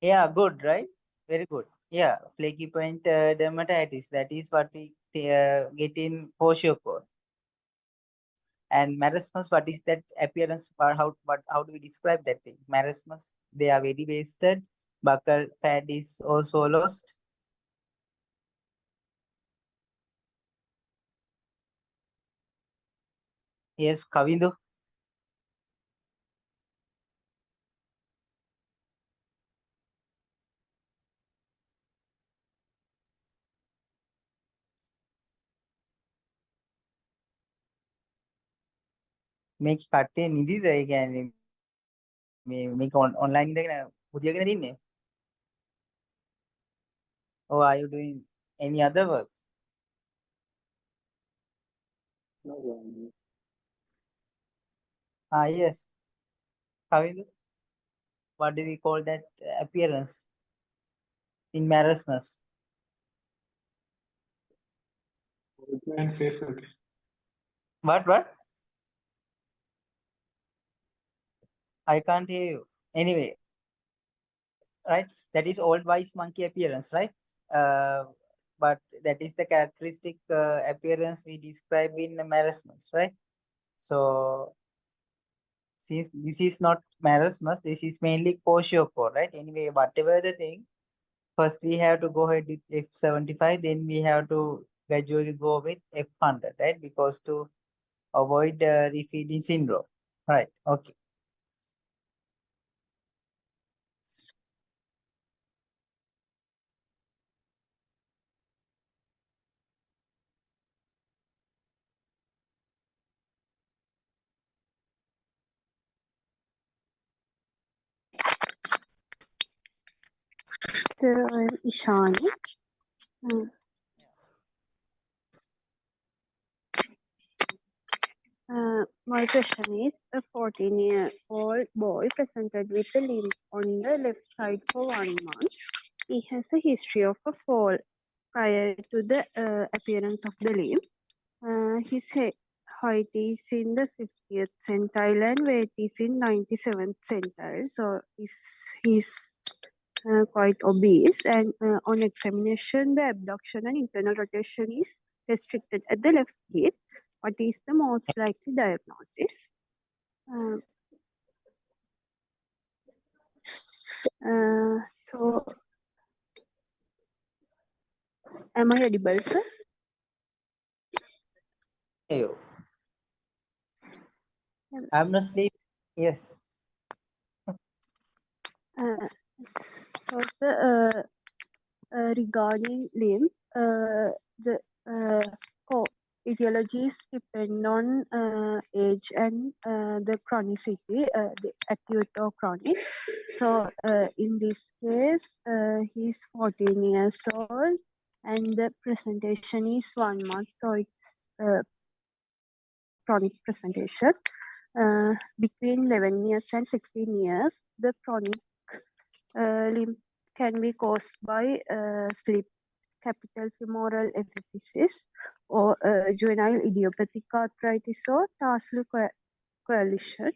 Yeah, good, right? Very good. Yeah, flaky point dermatitis. That is what we get in kwashiorkor. And marasmus, what is that appearance? Or how do we describe that thing? Marasmus, they are very wasted. Buccal pad is also lost. Yes, Kavindu. මේක කට්ටිය නිදිද ඒ කියන්නේ මේක online ඉඳගෙන පුදියගෙන තින්නේ? Or are you doing any other work? Yes. Kavindu, what do we call that appearance in marasmus? What? I can't hear you. Anyway, right? That is old wise monkey appearance, right? But that is the characteristic appearance we describe in marasmus, right? So since this is not marasmus, this is mainly kwashiorkor, right? Anyway, whatever the thing, first we have to go ahead with F75, then we have to gradually go with F100, right? Because to avoid refeeding syndrome, right? Okay. So I'm Ishani. My question is, a 14-year-old boy presented with a limp on the left side for 1 month. He has a history of a fall prior to the appearance of the limp. His height is in the 50th centile and weight is in 97th centile. So he's quite obese, and on examination, the abduction and internal rotation is restricted at the left hip. What is the most likely diagnosis? So, am I audible, sir? Hey, I'm not sleeping. Yes. So, sir, regarding limb, the etiologies depend on age and the chronicity, the acute or chronic. So in this case, he's 14 years old and the presentation is 1 month. So it's chronic presentation. Between 11 years and 16 years, the chronic limb can be caused by sleep capital femoral epiphysis or juvenile idiopathic arthritis or tarsal coalition.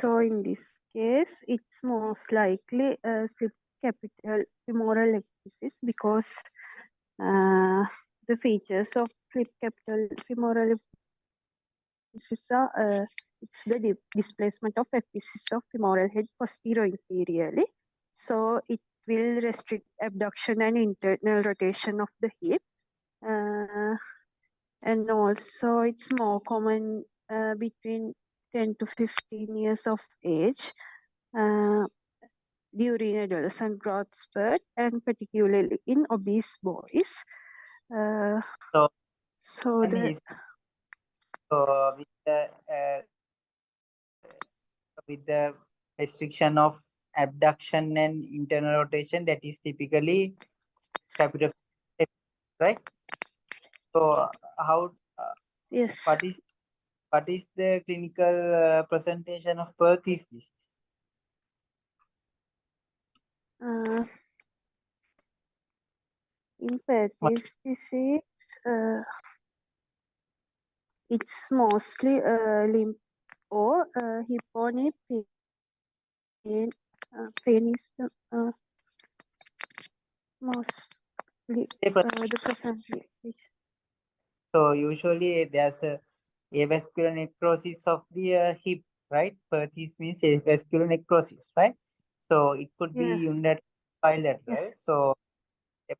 So in this case, it's most likely sleep capital femoral epiphysis because the features of slip capital femoral epiphysis are it's the displacement of epiphysis of femoral head posterior inferiorly. So it will restrict abduction and internal rotation of the hip. And also it's more common between 10 to 15 years of age during adolescent growth spurt and particularly in obese boys. So, So and the is so with the restriction of abduction and internal rotation, that is typically capital, right? So how yes, what is the clinical presentation of Perthes disease? in Perthes disease, it's mostly limb or hip or knee pain. Pain is the mostly the presently. So usually there's a avascular necrosis of the hip, right? Perthes means avascular necrosis, right? So it could be Yes. unilateral, bilateral. Yes. So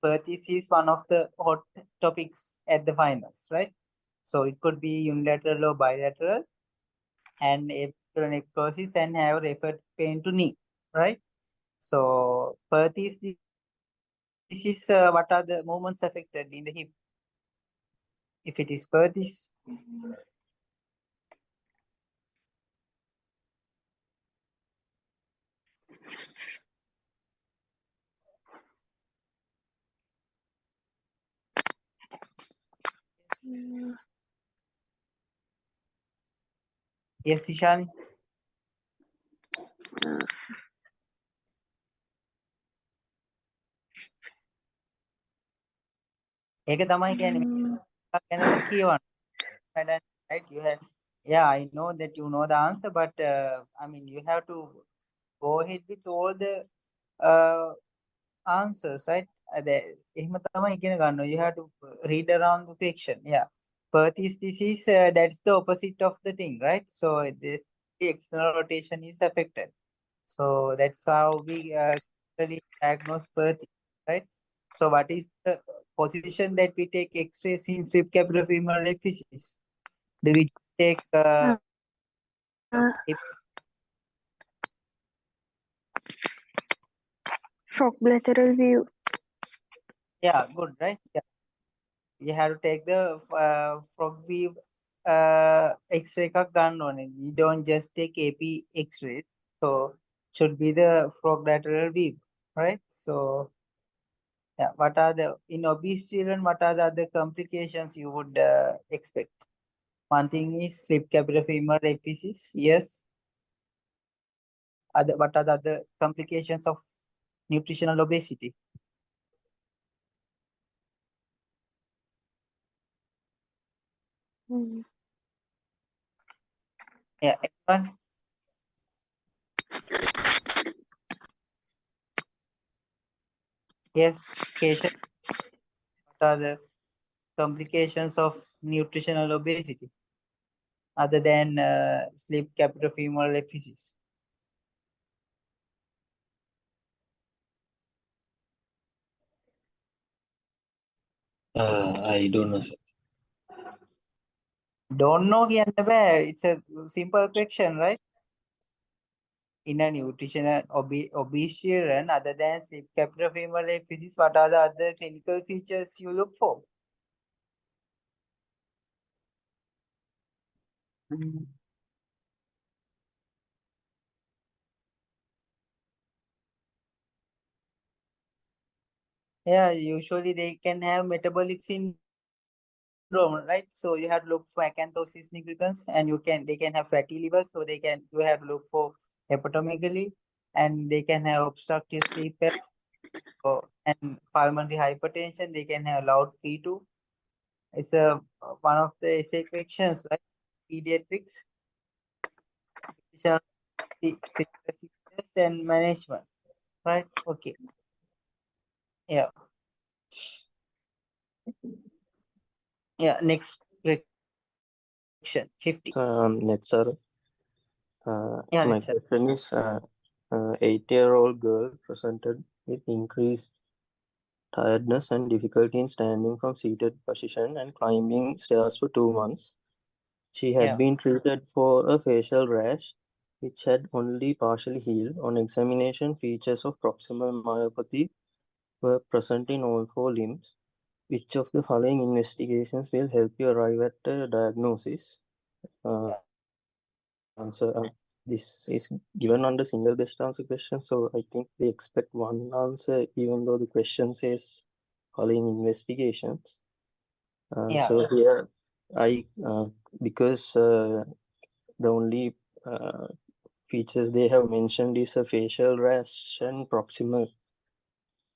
Perthes is one of the hot topics at the finals, right? So it could be unilateral or bilateral and avascular necrosis and have referred pain to knee, right? So Perthes this is what are the movements affected in the hip? If it is Perthes, yes, Ishani. ඒක තමයි කියන්නේ ගැනම කියවන්න. Right? You have, yeah, I know that you know the answer, but I mean, you have to go ahead with all the answers, right? එහෙම තමයි ඉගෙන ගන්න. You have to read around the fiction. Yeah. Perthes disease, that's the opposite of the thing, right? So this the external rotation is affected. So that's how we actually diagnose Perthes, right? So what is the position that we take X-rays in slip capillofemoral epiphysis? Do we take shock lateral view? yeah, good, right? Yeah. You have to take the frog view X-ray එකක් ගන්න ඕනේ. You don't just take AP X-rays. So should be the frog lateral view, right? So yeah, what are the in obese children? What are the other complications you would expect? One thing is slip capillofemoral epiphysis. Yes. What are the other complications of nutritional obesity? Yeah, anyone? Yes, Keshav. What are the complications of nutritional obesity other than slip capillofemoral epiphysis? I don't know, sir. Don't know කියන්න බෑ. It's a simple question, right? In a nutritional obese children, other than slip capillofemoral epiphysis, what are the other clinical features you look for? Yeah, usually they can have metabolic syndrome, right? So you have to look for acanthosis nigricans, and they can have fatty liver, so you have to look for hepatomegaly, and they can have obstructive sleep apnea, and pulmonary hypertension. They can have loud P2. It's one of the essay questions, right? Paediatrics, critical features and management, right? Okay. Yeah. Yeah. Next question 50. Next, sir. Yeah, My next, sir. question is, 8-year-old girl presented with increased tiredness and difficulty in standing from seated position and climbing stairs for 2 months. She had Yeah. been treated for a facial rash, which had only partially healed. On examination, features of proximal myopathy were present in all 4 limbs. Which of the following investigations will help you arrive at a diagnosis? Answer. This is given on the single best answer question, so I think they expect one answer, even though the question says following investigations. Yeah. So here, I because the only features they have mentioned is a facial rash and proximal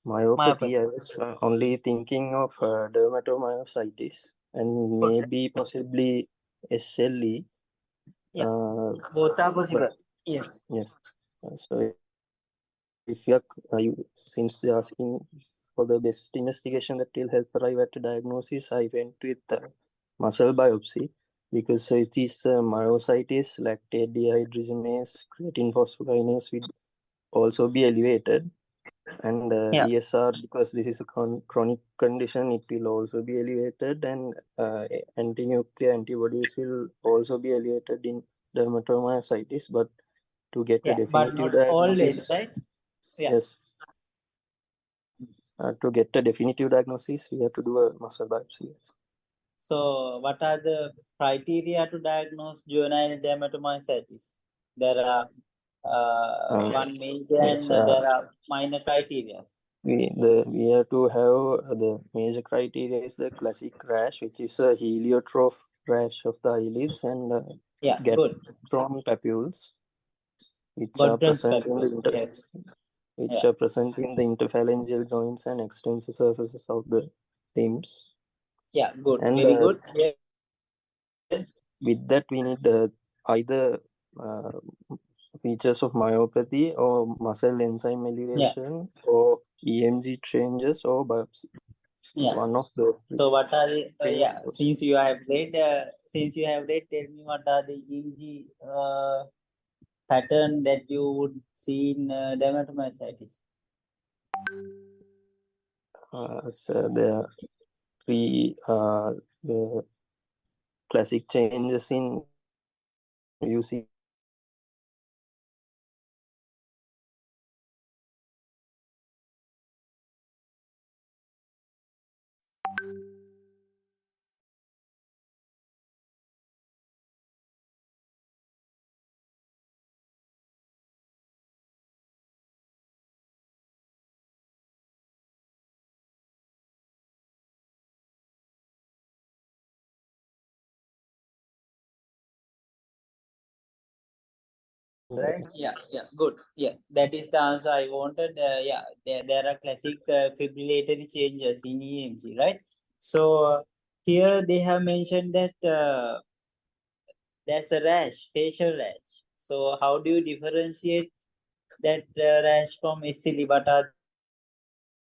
myopathy. I was only thinking of dermatomyositis and maybe possibly SLE. Yeah. Both are possible. But, Yes. yes. So if you are, since you're asking for the best investigation that will help arrive at a diagnosis, I went with muscle biopsy because it is myositis, lactate dehydrogenase, creatine phosphokinase will also be elevated. And ESR, because this is a chronic condition, it will also be elevated, and anti-nuclear antibodies will also be elevated in dermatomyositis. But to get a definitive diagnosis, right? Yeah. Yes. To get a definitive diagnosis, we have to do a muscle biopsy. So, what are the criteria to diagnose juvenile dermatomyositis? There are one major and there are minor criteria. We have to have the major criteria is the classic rash, which is a heliotrope rash of the eyelids, and Godron papules, which are present in the are present in the interphalangeal joints and extensor surfaces of the limbs. Yeah, good. And, very good. Yes. With that, we need either features of myopathy or muscle enzyme elevation or EMG changes or biopsy. Yeah. One of those three. So what are the since you have read tell me what are the EMG pattern that you would see in dermatomyositis? So there are three the classic changes in UC. Right. Yeah. Good. Yeah, that is the answer I wanted. There are classic fibrillatory changes in EMG, right? So here they have mentioned that there's a rash, facial rash. So how do you differentiate that rash from SLE? What are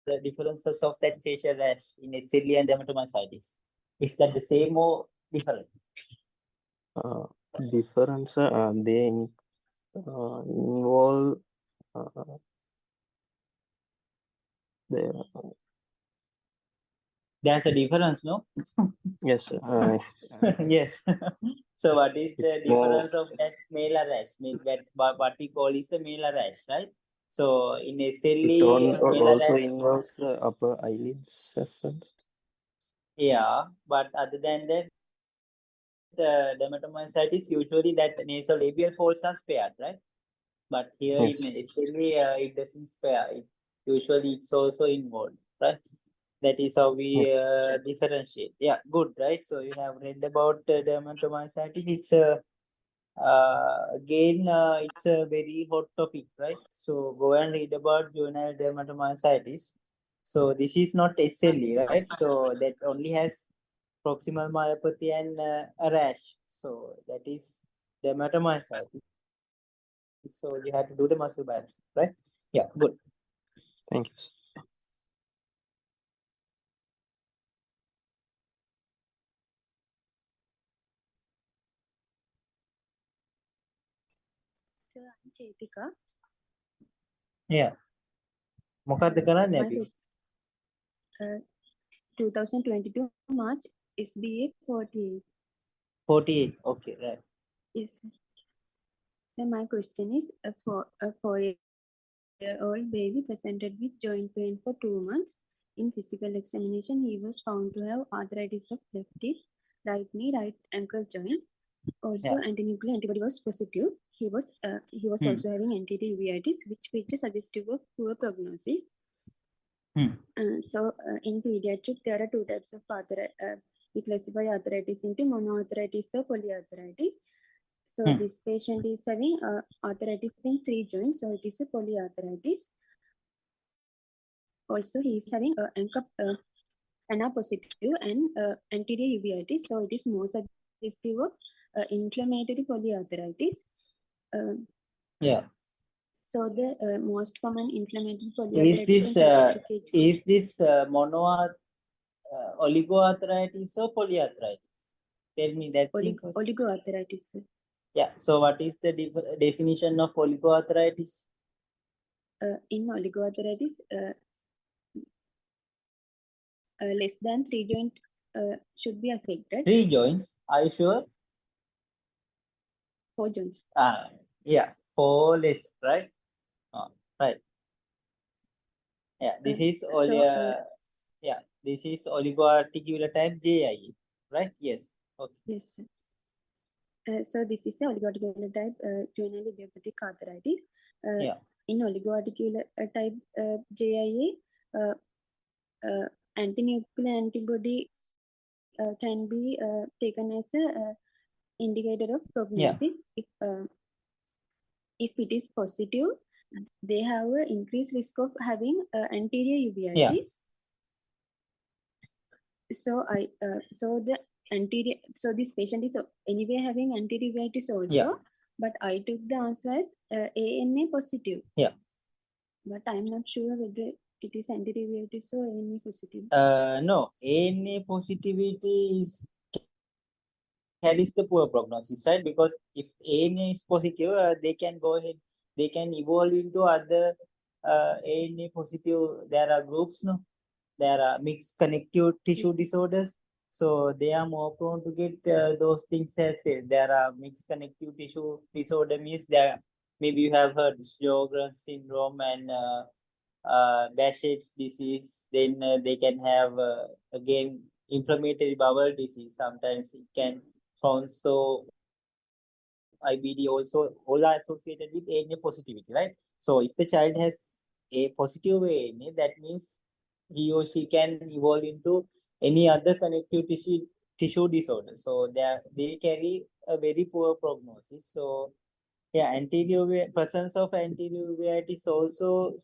the differences of that facial rash in SLE and dermatomyositis? Is that the same or different? Difference they involve There's a difference, no? Yes. Yes. So what is the difference more, of that malar rash? That what we call is the malar rash, right? So in SLE, it also involves the upper eyelids as well. Yeah, but other than that, dermatomyositis usually that nasolabial folds are spared, right? But here in SLE, it doesn't spare. Usually it's also involved, right? That is how we differentiate. Yeah, good, right? So you have read about dermatomyositis. It's a again, it's a very hot topic, right? So go and read about juvenile dermatomyositis. So this is not SLE, right? So that only has proximal myopathy and a rash. So that is dermatomyositis. So you have to do the muscle biopsy, right? Yeah, good. Thank you. Chetika. Yeah. මොකද්ද කරන්නේ My අපි? question, 2022 March SBA 48. 48. Okay, right. Yes, sir. So my question is, a 4-year-old baby presented with joint pain for 2 months. In physical examination, he was found to have arthritis of left hip, right knee, right ankle joint. Also, Yeah. anti-nuclear antibody was positive. He was also having anterior uveitis, which features suggestive of poor prognosis. In pediatric, there are two types of arthritis. We classify arthritis into monoarthritis or polyarthritis. So this patient is having arthritis in 3 joints, so it is a polyarthritis. Also, he is having ANA positive and anterior uveitis, so it is more suggestive of inflammatory polyarthritis. Yeah. So the most common inflammatory Is polyarthritis this in pediatric age oligoarthritis or polyarthritis? Tell me that thing first. oligoarthritis. Yeah. So what is the definition of oligoarthritis? In oligoarthritis, less than 3 joints should be affected. 3 joints? Are you sure? 4 joints. Yeah. 4 less, right? Right. Yeah. This is this is oligoarticular type JIE, right? Yes. Okay. Yes, sir. So this is a oligoarticular type juvenile idiopathic arthritis. In oligoarticular type JIA, anti-nuclear antibody can be taken as a indicator of prognosis. If it is positive, they have an increased risk of having anterior uveitis. So this patient is anyway having anterior uveitis also, but I took the answer as ANA positive. Yeah. But I'm not sure whether it is anterior uveitis or ANA positive. No, ANA positivity carries the poor prognosis, right? Because if ANA is positive, they can go ahead, they can evolve into other ANA positive. There are groups, no? There are mixed connective tissue disorders. So they are more prone to get those things as well. There are mixed connective tissue disorder means there maybe you have heard Sjogren's syndrome and Behçet's disease. Then they can have again inflammatory bowel disease. Sometimes it can also IBD also all are associated with ANA positivity, right? So if the child has a positive ANA, that means he or she can evolve into any other connective tissue disorder. So they carry a very poor prognosis. So yeah, presence of anterior uveitis also it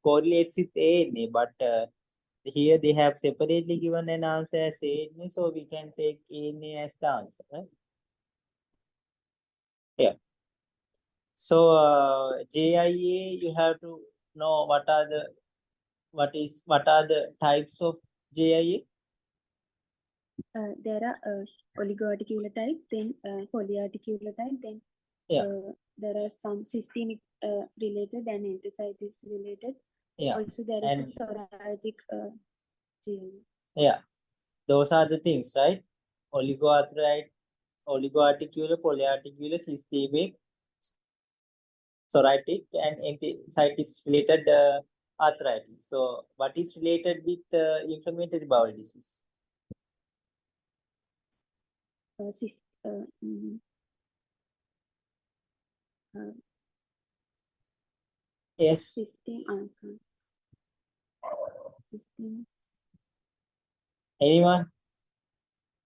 correlates with ANA, but here they have separately given an answer as ANA, so we can take ANA as the answer, right? Yeah. So JIA, you have to know what are the types of JIA? There are oligoarticular type, then polyarticular type, then there are some systemic related and enthesitis related. Also there is a psoriatic GIA. Yeah, those are the things, right? Oligoarticular, polyarticular, systemic, psoriatic, and enthesitis related arthritis. So what is related with inflammatory bowel disease? Yes.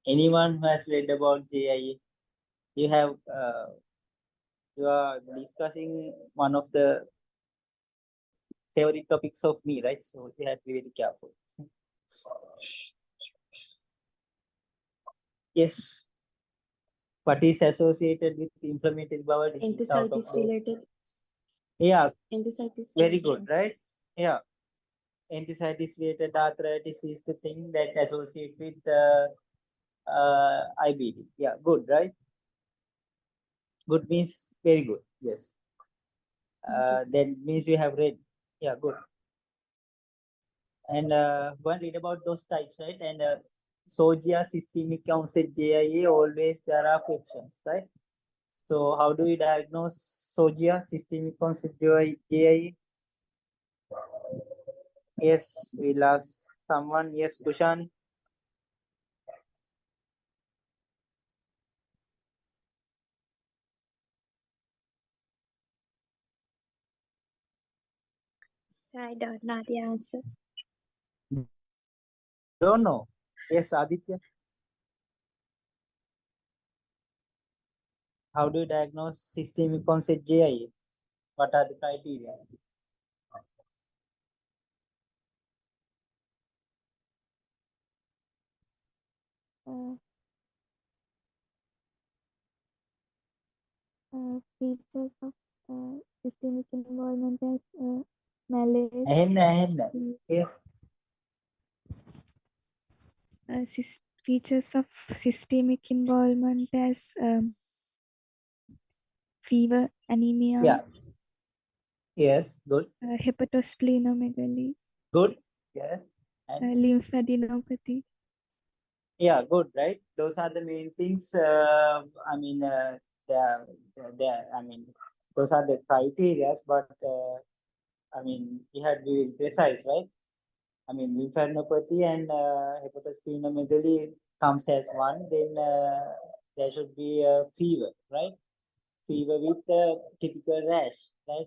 Anyone who has read about JIA? You are discussing one of the favorite topics of me, right? So you have to be very careful. Yes. What is associated with inflammatory bowel disease? Enthesitis related. Yeah. Enthesitis. Very good, right? Yeah. Enthesitis related arthritis is the thing that associate with IBD. Yeah, good, right? Good means very good. Yes. That means we have read. Yeah, good. And go and read about those types, right? And Sogia, systemic onset JIA, always there are questions, right? So how do we diagnose Sogia, systemic onset JIA? Yes, we'll ask someone. Yes, Kushani. I don't know the answer. Don't know. Yes, Aditya. How do you diagnose systemic onset JIA? What are the criteria? Features of systemic involvement as malaise. Yes. Features of systemic involvement as fever, anemia, Yeah. Yes. Good. hepatosplenomegaly, Good. Yes. And lymphadenopathy. yeah, good, right? Those are the main things. I mean, I mean, those are the criteria, but I mean, we had to be precise, right? I mean, lymphadenopathy and hepatosplenomegaly comes as one. Then there should be a fever, right? Fever with a typical rash, right?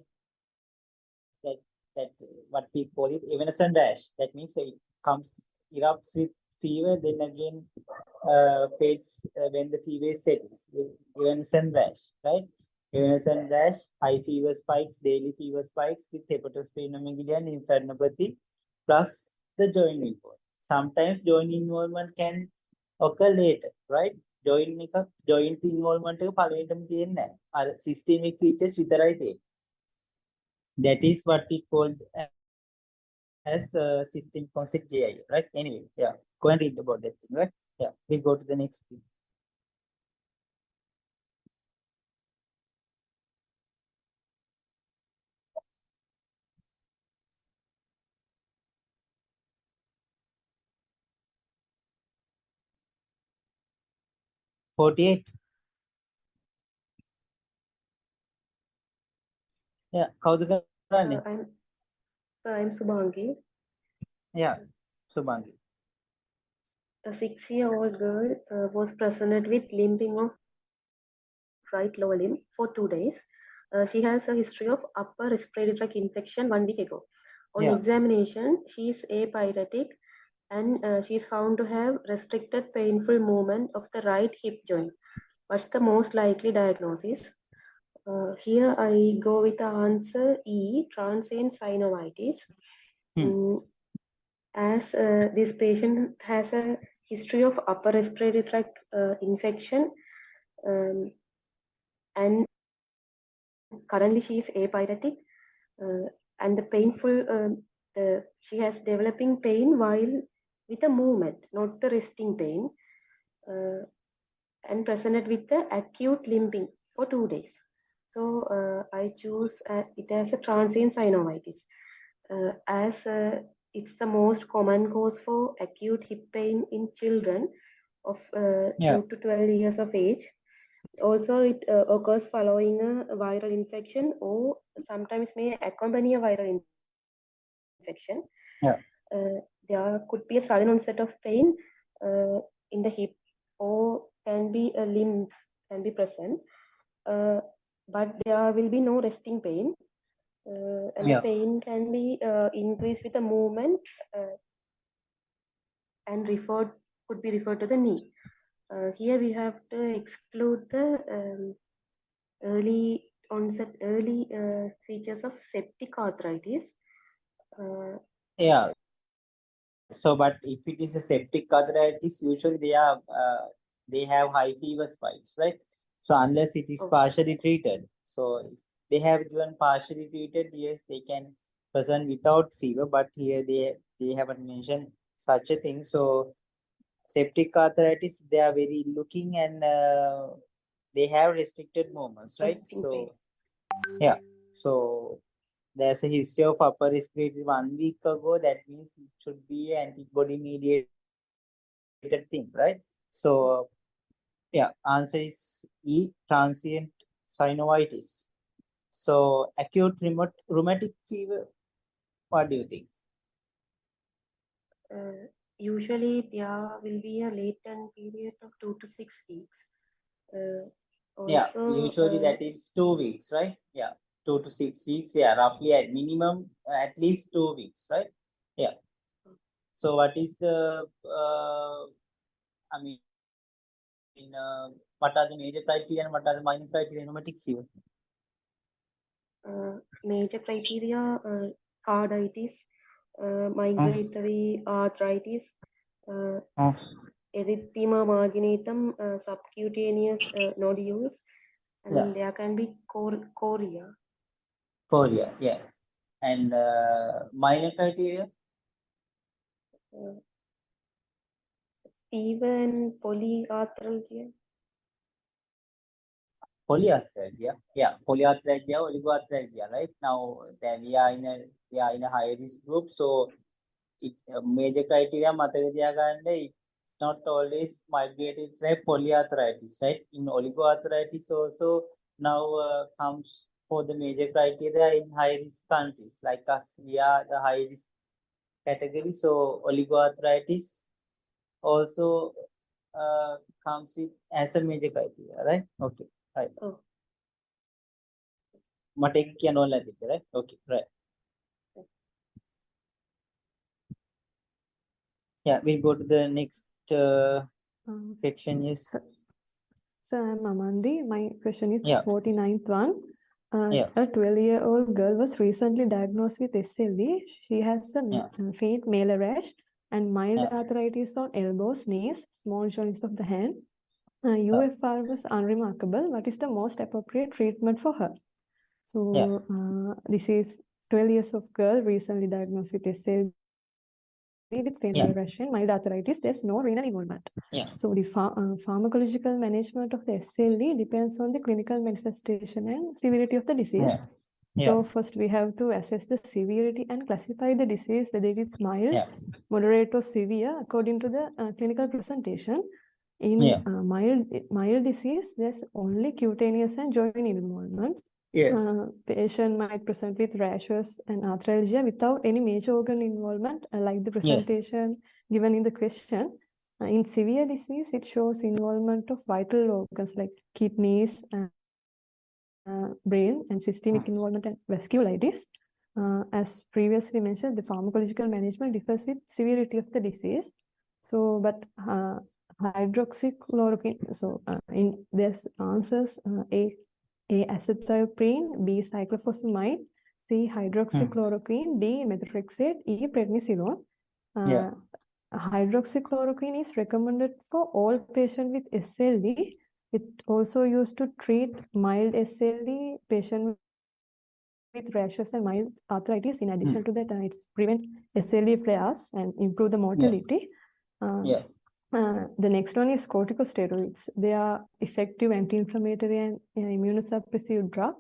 That what we call it evanescent rash. That means it comes erupts with fever, then again fades when the fever settles. Evanescent rash, right? Evanescent rash, high fever spikes, daily fever spikes with hepatosplenomegaly and lymphadenopathy, plus the joint involvement. Sometimes joint involvement can occur later, right? joint involvement එක පළවෙනිටම තියෙන්නේ නැහැ. අර systemic features විතරයි තියෙන්නේ. That is what we called as systemic onset JI, right? Anyway, yeah, go and read about that thing, right? Yeah, we go to the next thing. $48. Yeah, කවුද කරන්නේ? I'm Subhangi. Yeah, Subhangi. A 6-year-old girl was presented with limping of right lower limb for 2 days. She has a history of upper respiratory tract infection 1 week ago. On Yeah. examination, she is apyretic and she is found to have restricted painful movement of the right hip joint. What's the most likely diagnosis? Here I go with the answer E, transient synovitis. As this patient has a history of upper respiratory tract infection and currently she is apyretic and the painful she has developing pain while with the movement, not the resting pain, and presented with the acute limping for 2 days. So I choose it as a transient synovitis as it's the most common cause for acute hip pain in children of 2 to 12 years of age. Also, it occurs following a viral infection or sometimes may accompany a viral infection. Yeah. There could be a sudden onset of pain in the hip or can be a limb can be present, but there will be no resting pain. And the pain can be increased with the movement and could be referred to the knee. Here we have to exclude the early onset, early features of septic arthritis. Yeah. So, but if it is a septic arthritis, usually they have high fever spikes, right? So unless it is partially treated, so if they have given partially treated, yes, they can present without fever, but here they haven't mentioned such a thing. So septic arthritis, they are very looking and they have restricted movements, right? Resting So pain. yeah, so there's a history of upper respiratory 1 week ago. That means it should be an antibody mediated thing, right? So yeah, answer is E, transient synovitis. So acute rheumatic fever, what do you think? Usually there will be a latent period of 2 to 6 weeks. Yeah, Also, usually that is 2 weeks, right? Yeah, 2 to 6 weeks. Yeah, roughly at minimum at least 2 weeks, right? Yeah. So what is the I mean, what are the major criteria and what are the minor criteria in rheumatic fever? major criteria, carditis, migratory arthritis, erythema marginatum, subcutaneous nodules, and Yeah, there can be chorea. Korea, yes. And minor criteria? Fever and polyarthralgia. Polyarthralgia, yeah, polyarthralgia, oligoarthralgia, right? Now that we are in a high risk group, so it major criteria it's not always migrated by polyarthritis, right? In oligoarthritis also now comes for the major criteria in high risk countries like us. We are the high risk category, so oligoarthritis also comes in as a major criteria, right? Okay, right. Oh. Right? Okay, right. Yeah, we'll go to the next section. Yes. So I'm Amandi. My question is Yeah. 49th one. Yeah. A 12-year-old girl was recently diagnosed with SLE. She has a faint malar rash and mild arthritis on elbows, knees, small joints of the hand. UFR was unremarkable. What is the most appropriate treatment for her? So this is 12 years of girl recently diagnosed with SLE with faint malar rash and mild arthritis. There's no renal involvement. So the pharmacological management of the SLE depends on the clinical manifestation and severity of the disease. So first we have to assess the severity and classify the disease, whether it is mild, moderate or severe according to the clinical presentation. In mild disease, there's only cutaneous and joint involvement. Patient might present with rashes and arthralgia without any major organ involvement, like the presentation given in the question. In severe disease, it shows involvement of vital organs like kidneys, brain, and systemic involvement and vasculitis. As previously mentioned, the pharmacological management differs with severity of the disease. So, but hydroxychloroquine, so in this answers A acetioprine, B cyclophosphamide, C hydroxychloroquine, D methotrexate, E prednisolone. Hydroxychloroquine is recommended for all patients with SLE. It also used to treat mild SLE patient with rashes and mild arthritis. In addition to that, it prevents SLE flares and improve the mortality. The next one is corticosteroids. They are effective anti-inflammatory and immunosuppressive drug.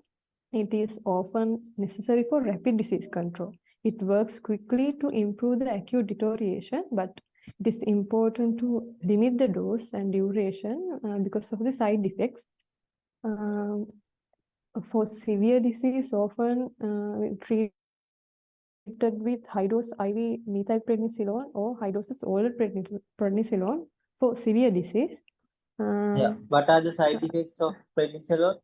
It is often necessary for rapid disease control. It works quickly to improve the acute deterioration, but it is important to limit the dose and duration because of the side effects. For severe disease, often treated with high-dose IV methylprednisolone or high-dose oral prednisolone for severe disease. What are the side effects of prednisolone?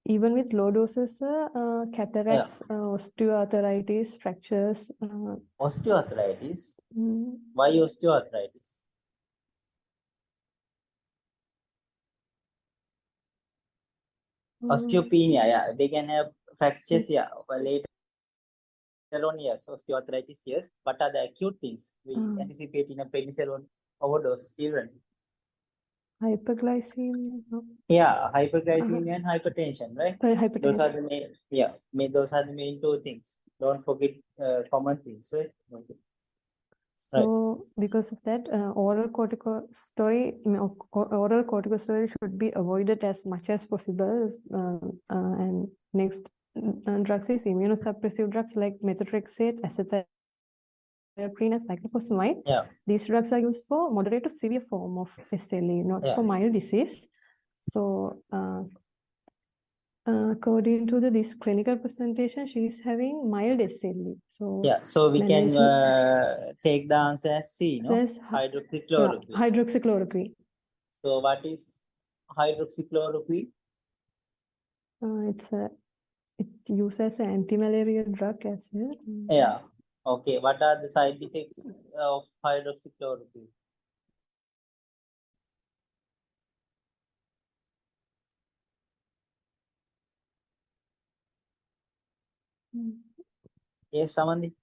Even with low doses, cataracts, osteoarthritis, fractures. Osteoarthritis? Why osteoarthritis? Osteopenia, yeah. They can have fractures, yeah. Later on, yes. Osteoarthritis, yes. What are the acute things we anticipate in a prednisolone overdose children? Hyperglycemia. No. Yeah, hyperglycemia and hypertension, right? Hypertension. Those are the main, those are the main two things. Don't forget common things, right? Okay. So because of that, oral corticosteroid should be avoided as much as possible. And next drugs is immunosuppressive drugs like methotrexate, azathioprine, and cyclophosphamide. Yeah. These drugs are used for moderate to severe form of SLE, not for mild disease. So according to this clinical presentation, she is having mild SLE. So yeah, so we can take the answer as C, no? Hydroxychloroquine. Yeah, hydroxychloroquine. So what is hydroxychloroquine? It uses as an anti-malarial drug as well. Yeah. Okay. What are the side effects of hydroxychloroquine? Yes, Samandhi.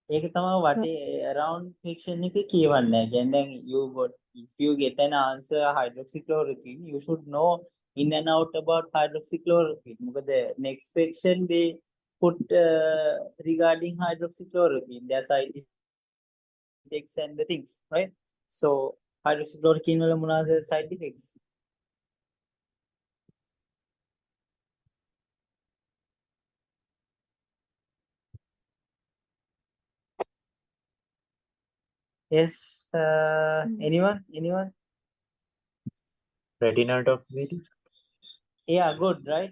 ඒක තමයි වටේ around fiction එක කියවන්නේ. Again, then if you get an answer hydroxychloroquine, you should know in and out about hydroxychloroquine. මොකද next section they put regarding hydroxychloroquine, their side effects and the things, right? So hydroxychloroquine වල මොනවාද side effects? Yes, anyone? Retinal toxicity. Yeah, good, right?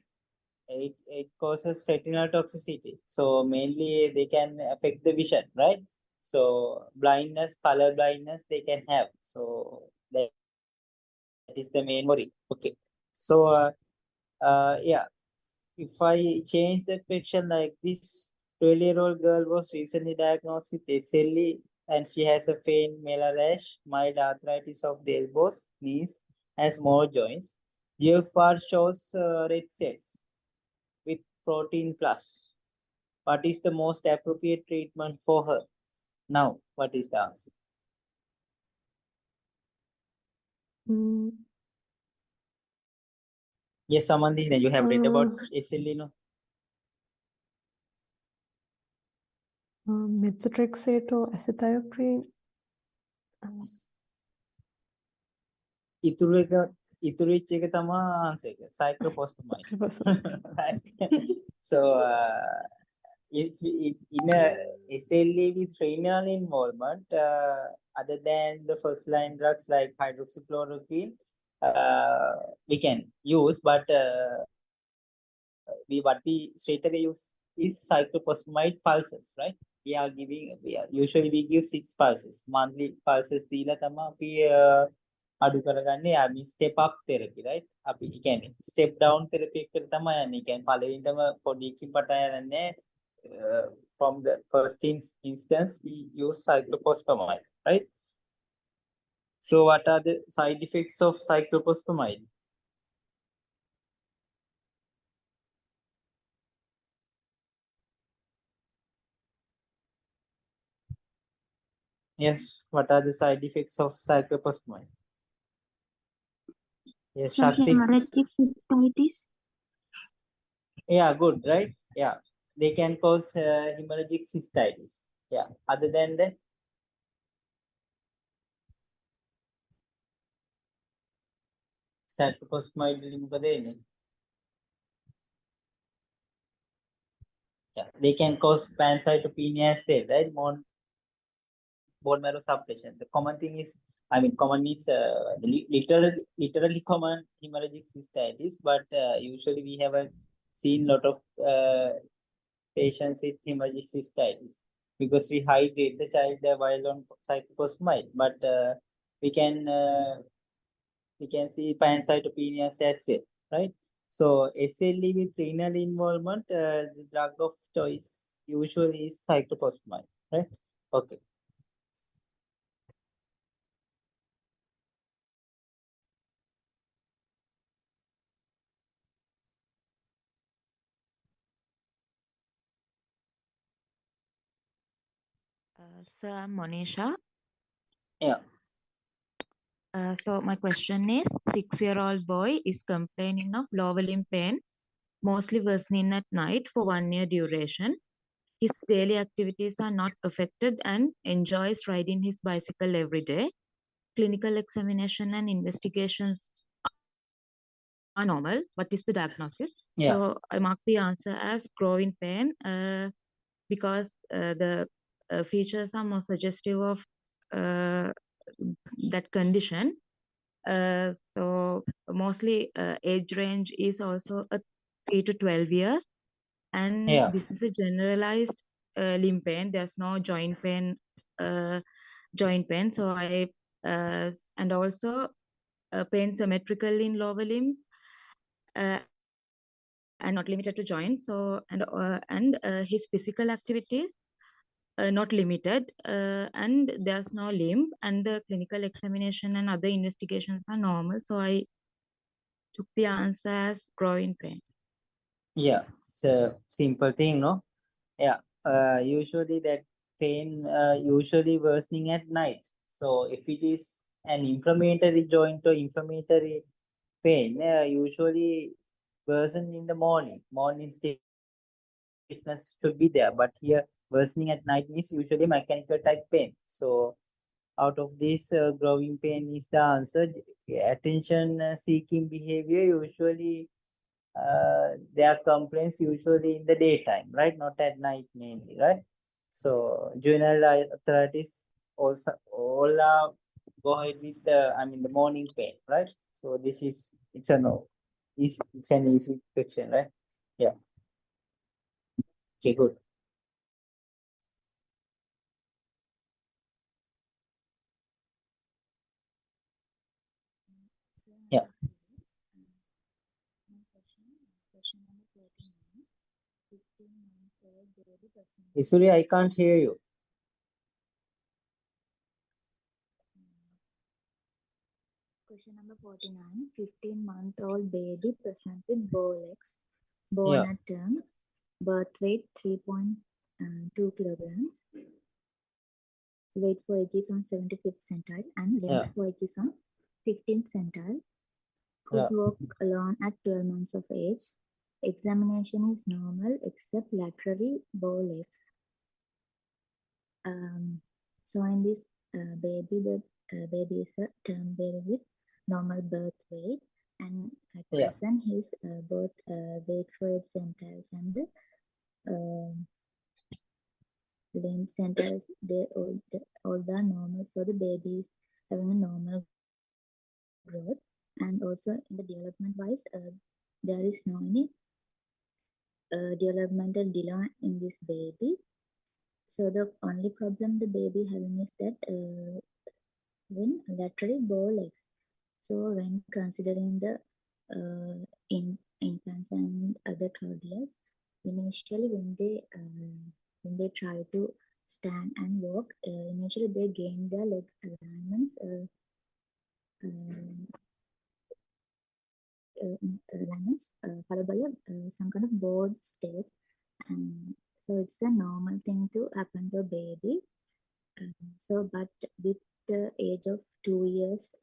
It causes retinal toxicity. So mainly they can affect the vision, right? So blindness, color blindness, they can have. So that is the main worry. Okay. So yeah, if I change the picture like this, 12-year-old girl was recently diagnosed with SLE and she has a faint malar rash, mild arthritis of the elbows, knees, and small joints. GFR shows red cells with protein plus. What is the most appropriate treatment for her? Now, what is the answer? Yes, Amandina, you have read about SLE, no? Methotrexate or azathioprine. ඉතුරු වෙච්ච එක තමයි answer එක. Cyclophosphamide. So if in a SLE with renal involvement, other than the first line drugs like hydroxychloroquine, we can use, but what we straight away use is cyclophosphamide pulses, right? Usually we give 6 pulses, monthly pulses දීලා තමයි අපි අඩු කරගන්නේ. අපි step up therapy, right? අපි කියන්නේ step down therapy එකට තමයි යන්නේ. කියන්නේ පළවෙනිටම පොඩිකින් පටන් යන්නේ. From the first instance we use cyclophosphamide, right? So what are the side effects of cyclophosphamide? Yes, what are the side effects of cyclophosphamide? Yes, Shakti. Hemorrhagic cystitis. Yeah, good, right? Yeah, they can cause hemorrhagic cystitis. Yeah, other than that, cyclophosphamide yeah, they can cause pancytopenia as well, right? Bone marrow suppression. The common thing is, common is literally common hemorrhagic cystitis, but usually we haven't seen a lot of patients with hemorrhagic cystitis because we hydrate the child while on cyclophosphamide, but we can see pancytopenia as well, right? So SLE with renal involvement, the drug of choice usually is cyclophosphamide, right? Okay. Sir, I'm Monisha. Yeah. So my question is, 6-year-old boy is complaining of lower limb pain mostly worsening at night for 1 year duration. His daily activities are not affected and enjoys riding his bicycle every day. Clinical examination and investigations are normal. What is the diagnosis? Yeah. So I mark the answer as growing pain because the features are more suggestive of that condition. So mostly age range is also a 3 to 12 years, and Yeah. this is a generalized limb pain. There's no joint pain. So I and also pain symmetrical in lower limbs and not limited to joints. So and his physical activities not limited, and there's no limb, and the clinical examination and other investigations are normal. So I took the answer as growing pain. Yeah, it's a simple thing, no? Yeah. Usually that pain usually worsening at night. So if it is an inflammatory joint or inflammatory pain, usually worsen in the morning. Morning stiffness should be there, but here worsening at night is usually mechanical type pain. So out of this, growing pain is the answer. Attention seeking behavior usually their complaints usually in the daytime, right? Not at night mainly, right? So juvenile arthritis also all are go ahead with the the morning pain, right? So this is it's a no. It's an easy question, right? Yeah. Okay, good. Yeah. Isuri, I can't hear you. Question number 49. 15-month-old baby present with bow legs, born Yeah. at term, birth weight 3.2 kilograms, weight for age is on 75th centile, and length Yeah. for age is on 15th centile. Could Yeah. walk alone at 12 months of age. Examination is normal except laterally bow legs. So in this baby, the baby is a term baby with normal birth weight, and at Yeah. present his both weight for its centers and the length centers, all the normal. So the baby is having a normal growth, and also in the development wise, there is no any developmental delay in this baby. So the only problem the baby having is that when laterally bow legs. So when considering the infants and other toddlers, initially when they try to stand and walk, initially they gain their leg alignments followed by some kind of board stage, and so it's a normal thing to happen to a baby. So but with the age of 2 years,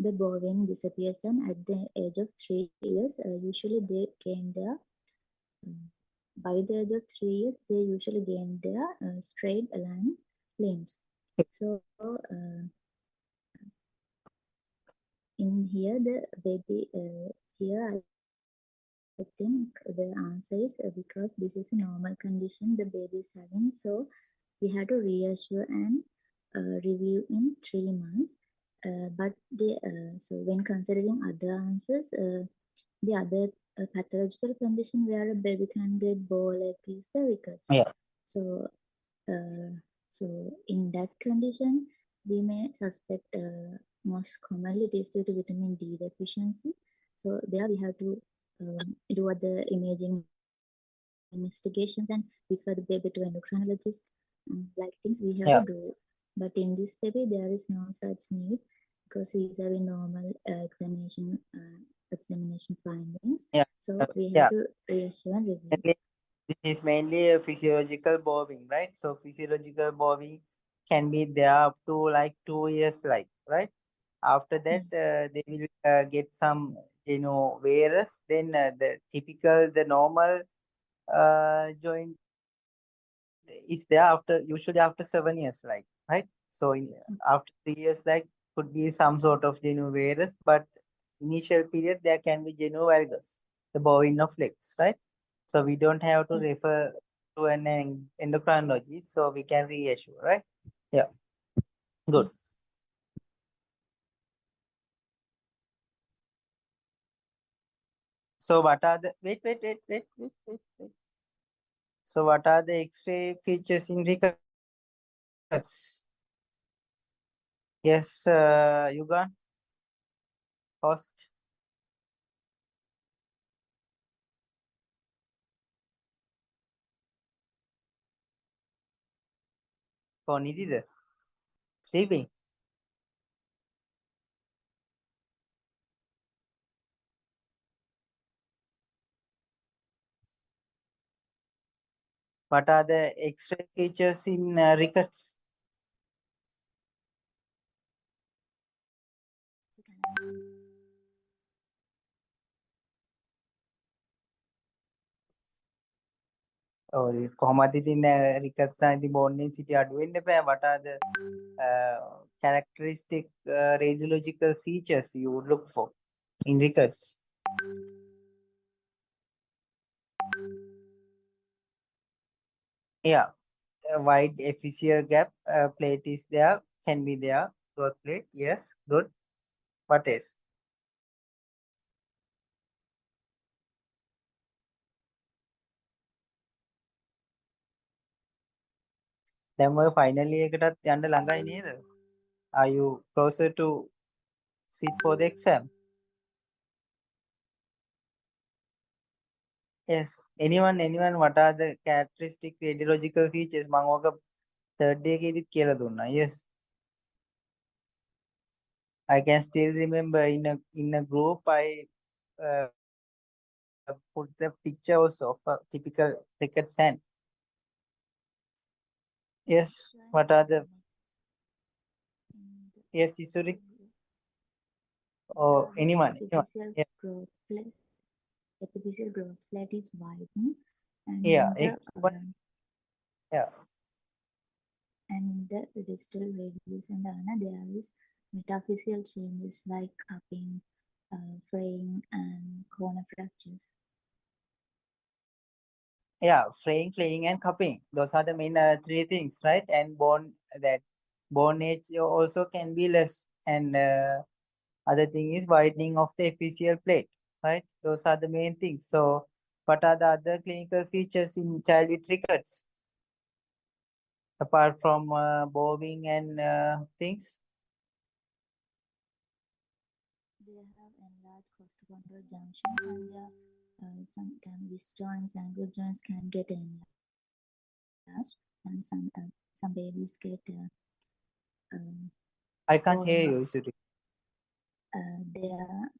the bovine disappears, and at the age of 3 years, usually they gain their by the age of 3 years, they usually gain their straight aligned limbs. So in here the baby here I think the answer is because this is a normal condition the baby is having, so we have to reassure and review in 3 months. But so when considering other answers, the other pathological condition where a baby can get bow leg is the rickets. Yeah. So so in that condition, we may suspect most commonly it is due to vitamin D deficiency. So there we have to do other imaging investigations and refer the baby to endocrinologist, like things we have Yeah. to do. But in this baby, there is no such need because he is having normal examination findings. Yeah. So we Yeah. have to reassure and review. This is mainly a physiological bowing, right? So physiological bowing can be there up to like 2 years, like, right? After that, they will get some, virus. Then the normal joint is there after, usually after 7 years, like, right? So after 3 years, like, could be some sort of virus, but initial period there can be valgus, the bowing of legs, right? So we don't have to refer to an endocrinology, so we can reassure, right? Yeah, good. So what are the wait. So what are the X-ray features in rickets? Yes, Yugan, host. කොනිදිද? Sleeping. What are the X-ray features in rickets? Or කොහොමද ඉතින් rickets නැති bone density අඩු වෙන්න බෑ. What are the characteristic radiological features you would look for in rickets? Yeah, a wide epiphyseal gap plate is there, can be there. Growth plate, yes, good. What else? දැන් ඔය final එකටත් යන්න ළඟයි නේද? Are you closer to sit for the exam? Yes. Anyone, what are the characteristic radiological features? මම ඔක third day එකේදීත් කියලා දුන්නා. Yes. I can still remember in a group I uh, put the picture also of a typical rickets hand. Yes. What are the yes, historic or anyone? Epiphyseal Yeah. growth plate. Epiphyseal growth plate is widened, and Yeah. Yeah. and in the distal radius and ulna there is metaphyseal changes like cupping, fraying, and corner fractures. Yeah, fraying, flaying, and cupping. Those are the main three things, right? And bone age also can be less. And other thing is widening of the epiphyseal plate, right? Those are the main things. So, what are the other clinical features in child with rickets? Apart from bowing and things? They have enlarged costochondral junctions, and their sometimes wrist joints, ankle joints can get enlarged, and some babies get I can't hear you, Suri. Their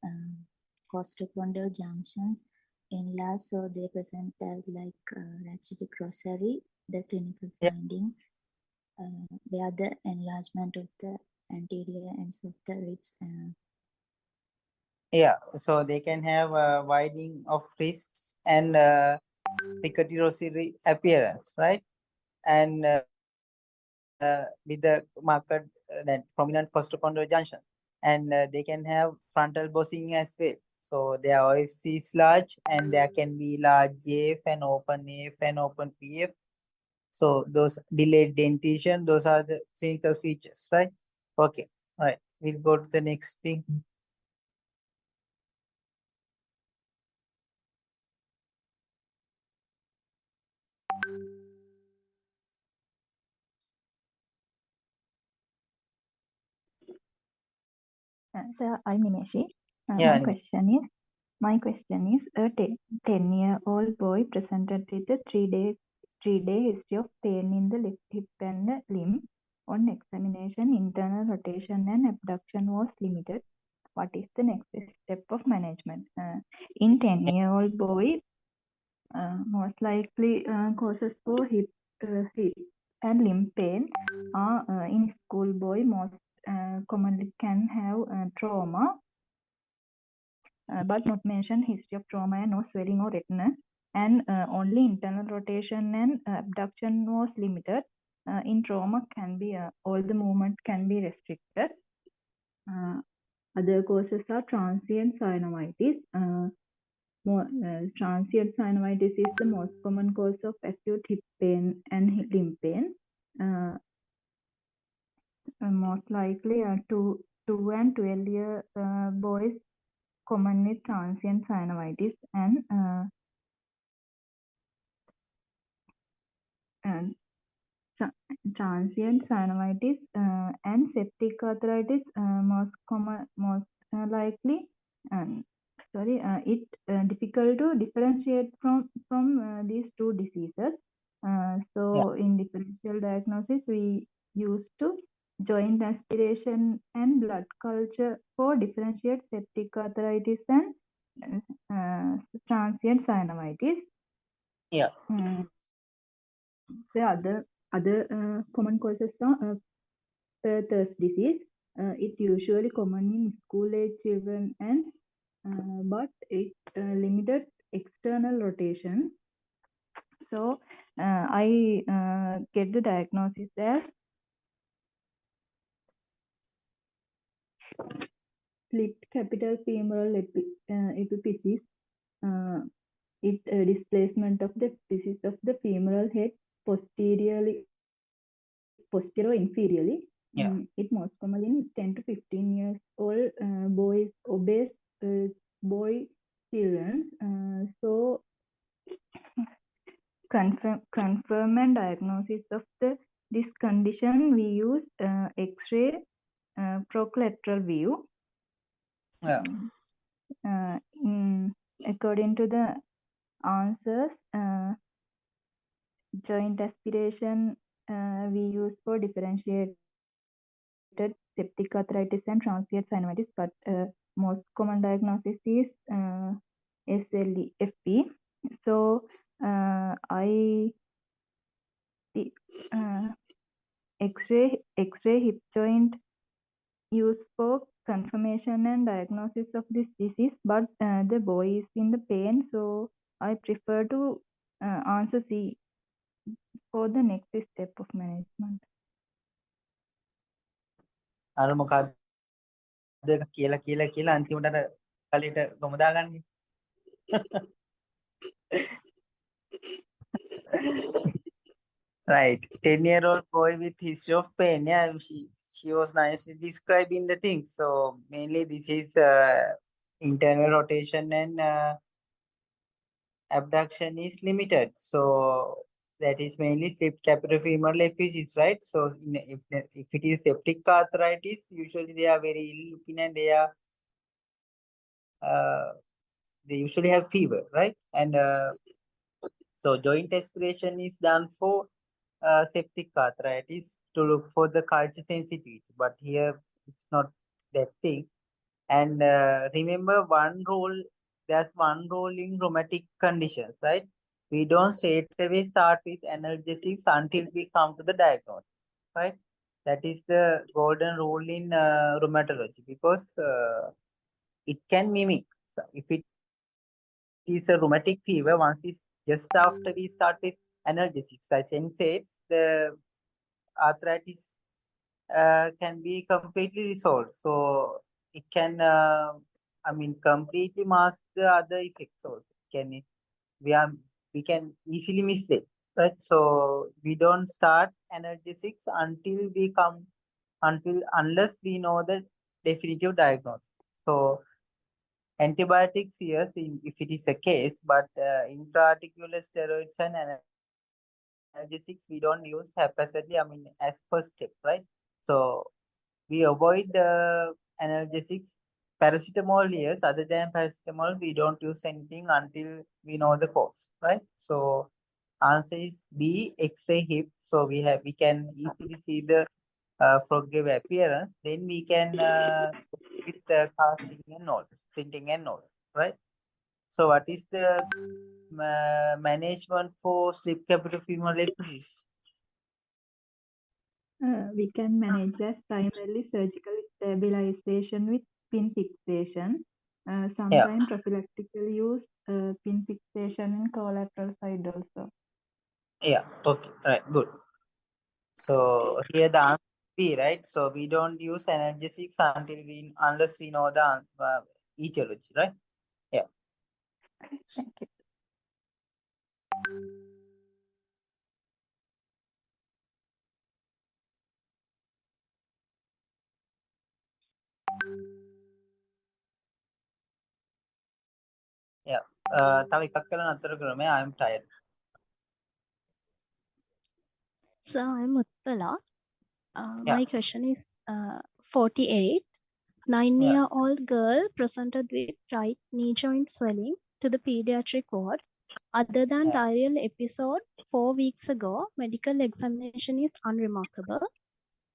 costochondral junctions enlarged, so they present as like rachitic rosary, the clinical finding, where the enlargement of the anterior ends of the ribs. Yeah, so they can have widening of wrists and rickety rosary appearance, right? And with the marked that prominent costochondral junction, and they can have frontal bossing as well. So their OFC is large, and there can be large AF and open AF and open PF. So those delayed dentition, those are the clinical features, right? Okay, all right. We'll go to the next thing. So I'm Nimeshi. Yeah, My question is a 10-year-old boy presented with a 3-day history of pain in the left hip and limb. On examination, internal rotation and abduction was limited. What is the next step of management? In 10-year-old boy, most likely causes for hip and limb pain are in school boy most commonly can have trauma, but not mention history of trauma and no swelling or redness, and only internal rotation and abduction was limited. In trauma can be all the movement can be restricted. Other causes are transient synovitis. Transient synovitis is the most common cause of acute hip pain and limb pain. Most likely 2 and 12-year boys common with transient synovitis and transient synovitis and septic arthritis most likely. It difficult to differentiate from these two diseases. So in differential diagnosis, we used to joint aspiration and blood culture for differentiate septic arthritis and transient synovitis. Yeah. The other common causes are Perthes disease. It usually common in school-age children and but it limited external rotation. So I get the diagnosis as slipped capital femoral epiphysis. It displacement of the epiphysis of the femoral head posterior inferiorly. It most common in 10 to 15 years old boys, obese boy children. So confirm and diagnosis of this condition, we use X-ray proclateral view. According to the answers, joint aspiration we use for differentiated septic arthritis and transient synovitis, but most common diagnosis is SLEFP. So I X-ray hip joint used for confirmation and diagnosis of this disease, but the boy is in the pain, so I prefer to answer C for the next step of management. අර මොකක්ද කියලා අන්තිමට අර කලෙට ගොම දාගන්නේ. Right, 10-year-old boy with history of pain. Yeah, she was nicely describing the things. So mainly this is internal rotation and abduction is limited. So that is mainly slipped capitofemoral epiphysis, right? So if it is septic arthritis, usually they are very ill looking and they usually have fever, right? And so joint aspiration is done for septic arthritis to look for the culture sensitivity, but here it's not that thing. And remember there's one rule in rheumatic conditions, right? We don't straight away start with analgesics until we come to the diagnosis, right? That is the golden rule in rheumatology, because it can mimic. So if it is a rheumatic fever, once it's just after we start with analgesics, as Chen says, the arthritis can be completely resolved. So it can, completely mask the other effects also. We can easily miss it, right? So we don't start analgesics unless we know the definitive diagnosis. So antibiotics, yes, if it is a case, but intra-articular steroids and analgesics we don't use haphazardly, as first step, right? So we avoid analgesics. Paracetamol, yes, other than paracetamol, we don't use anything until we know the cause, right? So answer is B, X-ray hip. So we can easily see the progressive appearance. Then we can with the casting and all, printing and all, right? So what is the management for slip capitofemoral epiphysis? We can manage as primarily surgical stabilization with pin fixation. Sometimes prophylactical use pin fixation in collateral side also. Yeah. Okay. Right. Good. So here the answer is B, right? So we don't use analgesics unless we know the etiology, right? Yeah. Thank you. Yeah. තව එකක් කරලා නතර කරමු. I'm tired. So I'm Utpala. Yeah. My question is 48. 9-year-old girl presented with right knee joint swelling to the pediatric ward. Other than diarrheal episode 4 weeks ago, medical examination is unremarkable.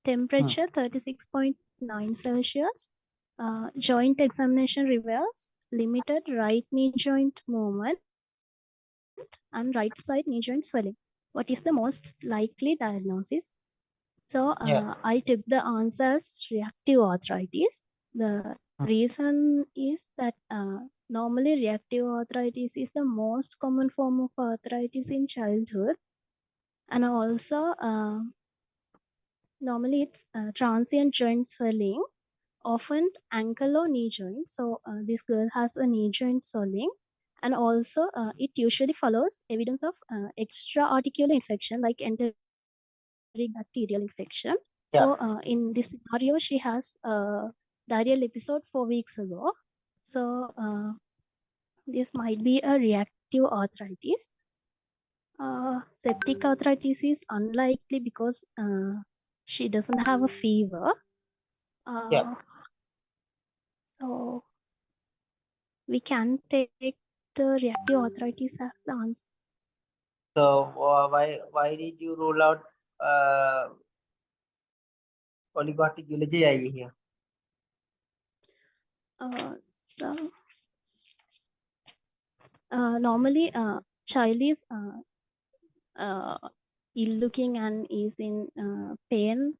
Temperature 36.9 Celsius. Joint examination reveals limited right knee joint movement and right side knee joint swelling. What is the most likely diagnosis? So I took the answer as reactive arthritis. The reason is that normally reactive arthritis is the most common form of arthritis in childhood, and also normally it's transient joint swelling, often ankle or knee joint. So this girl has a knee joint swelling, and also it usually follows evidence of extra articular infection like enteric bacterial infection. So in this scenario, she has a diarrheal episode 4 weeks ago. So this might be a reactive arthritis. Septic arthritis is unlikely because she doesn't have a fever. So we can take the reactive arthritis as the answer. So why did you rule out oligoarticular here? So normally child is ill looking and is in pain.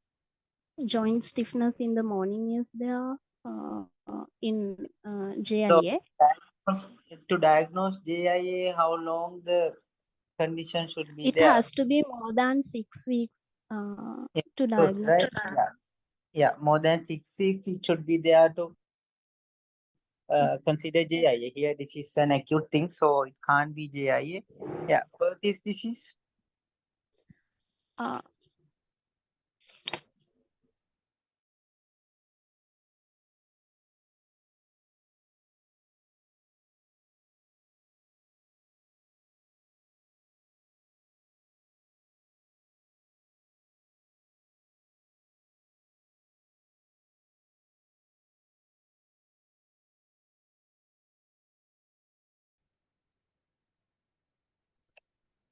Joint stiffness in the morning is there in JIA. So to diagnose JIA, how long the condition should be It there? has to be more than 6 weeks to diagnose. Right? Yeah, more than 6 weeks it should be there to consider JIA. Here this is an acute thing, so it can't be JIA. Yeah, but this disease.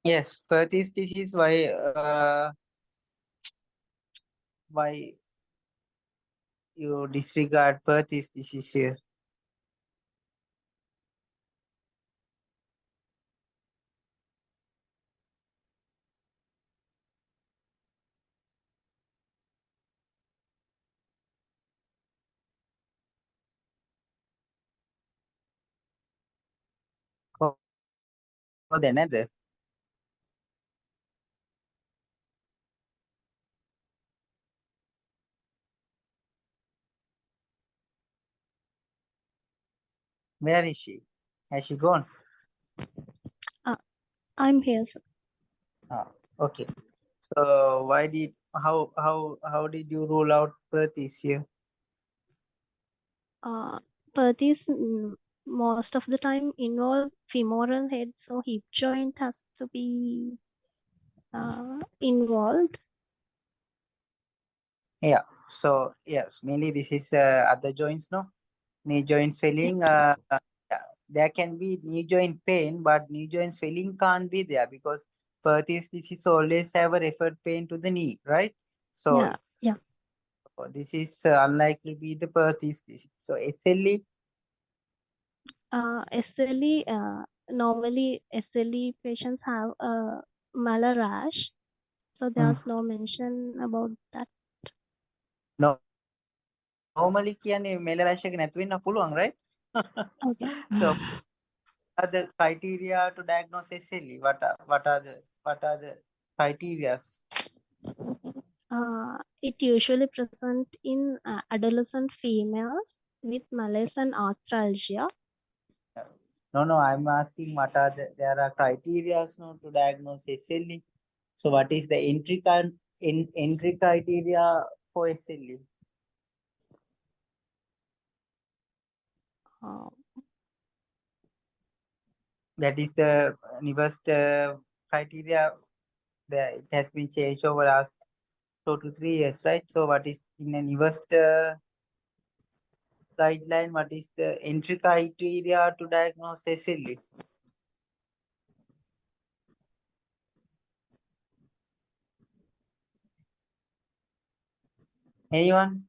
Yes, Perthes disease. Why you disregard Perthes disease here? නැද? Where is she? Has she gone? I'm here, sir. Okay. So how did you rule out Perthes here? Perthes most of the time involve femoral head, so hip joint has to be involved. Yeah. So yes, mainly this is other joints, no? Knee joint swelling. There can be knee joint pain, but knee joint swelling can't be there because Perthes disease always have a referred pain to the knee, right? So yeah. This is unlikely to be the Perthes disease. So SLE. SLE, normally SLE patients have a malar rash, So there's no mention about that. No. Normally කියන්නේ මේල රැෂ් එක නැති වෙන්න පුළුවන්, right? Okay. So are the criteria to diagnose SLE? What are the criteria? It usually present in adolescent females with malaise and arthralgia. No, I'm asking what are there are criteria to diagnose SLE. So what is the entry criteria for SLE? That is the newest criteria. It has been changed over last 2 to 3 years, right? So what is in the newest guideline? What is the entry criteria to diagnose SLE? Anyone?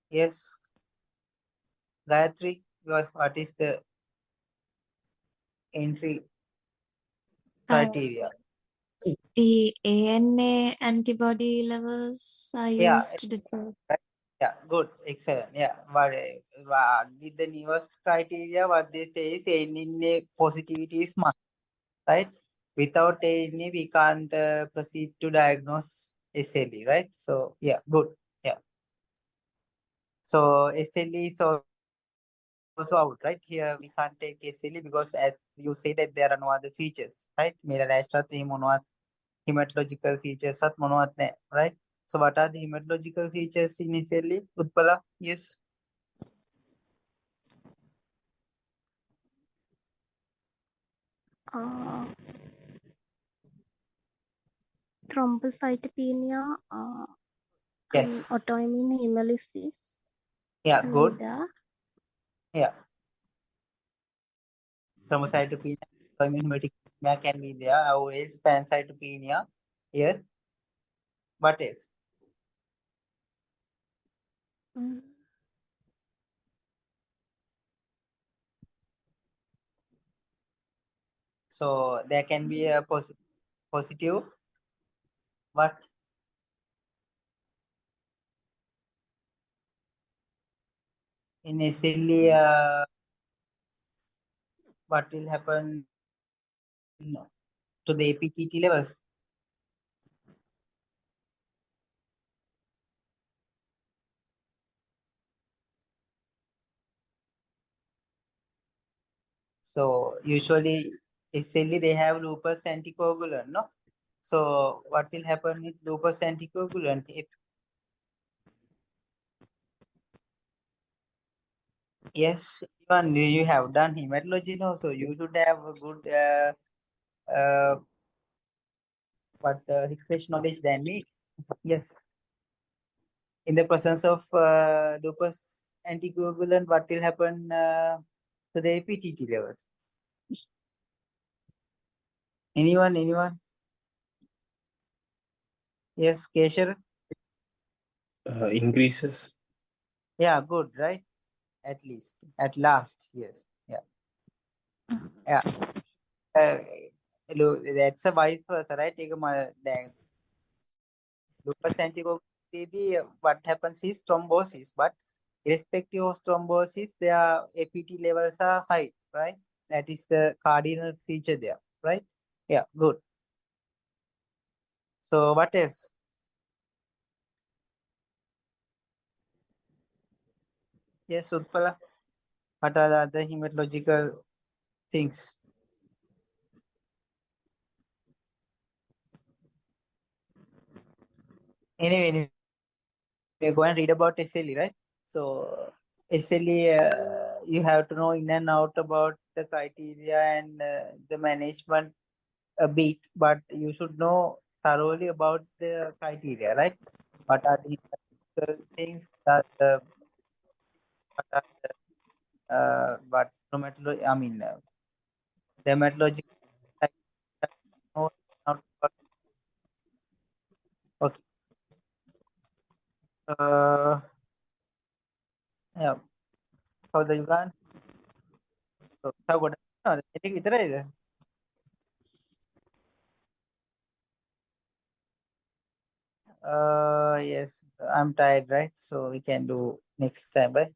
Yes. Gayatri, what is the entry criteria? The ANA antibody levels are Yeah, used to decide. right. Yeah, good, excellent. Yeah, with the newest criteria, what they say is ANA positivity is must, right? Without ANA, we can't proceed to diagnose SLE, right? So yeah, good. Yeah. So SLE is also out, right? Here we can't take SLE because as you say that there are no other features, right? Mera rash hematological features at මොනවත් නැහැ, right? So what are the hematological features initially? Utpala, yes. Thrombocytopenia Yes. and autoimmune hemolysis. Yeah, Can good. be there. Yeah. Thrombocytopenia, autoimmune hemolytic anemia can be there. Or else pancytopenia. Yes. What else? So there can be a positive. What? In SLE, what will happen to the APTT levels? So usually SLE they have lupus anticoagulant, no? So what will happen with lupus anticoagulant if yes, even you have done hematology now, so you should have a good refresh knowledge than me. Yes. In the presence of lupus anticoagulant, what will happen to the APTT levels? Anyone? Yes, Keshar? Increases. Yeah, good, right? At least. At last, yes. Yeah. Yeah. That's a vice versa, right? Lupus anticoagulant, what happens is thrombosis, but irrespective of thrombosis, their APT levels are high, right? That is the cardinal feature there, right? Yeah, good. So what else? Yes, Utpala. What are the other hematological things? Anyway, go and read about SLE, right? So SLE, you have to know in and out about the criteria and the management a bit, but you should know thoroughly about the criteria, right? What are the things? What are what dermatology? I mean, dermatology. Okay. Yeah. For the Yugan. So, මේක විතරයිද? Yes, I'm tired, right? So we can do next time, right?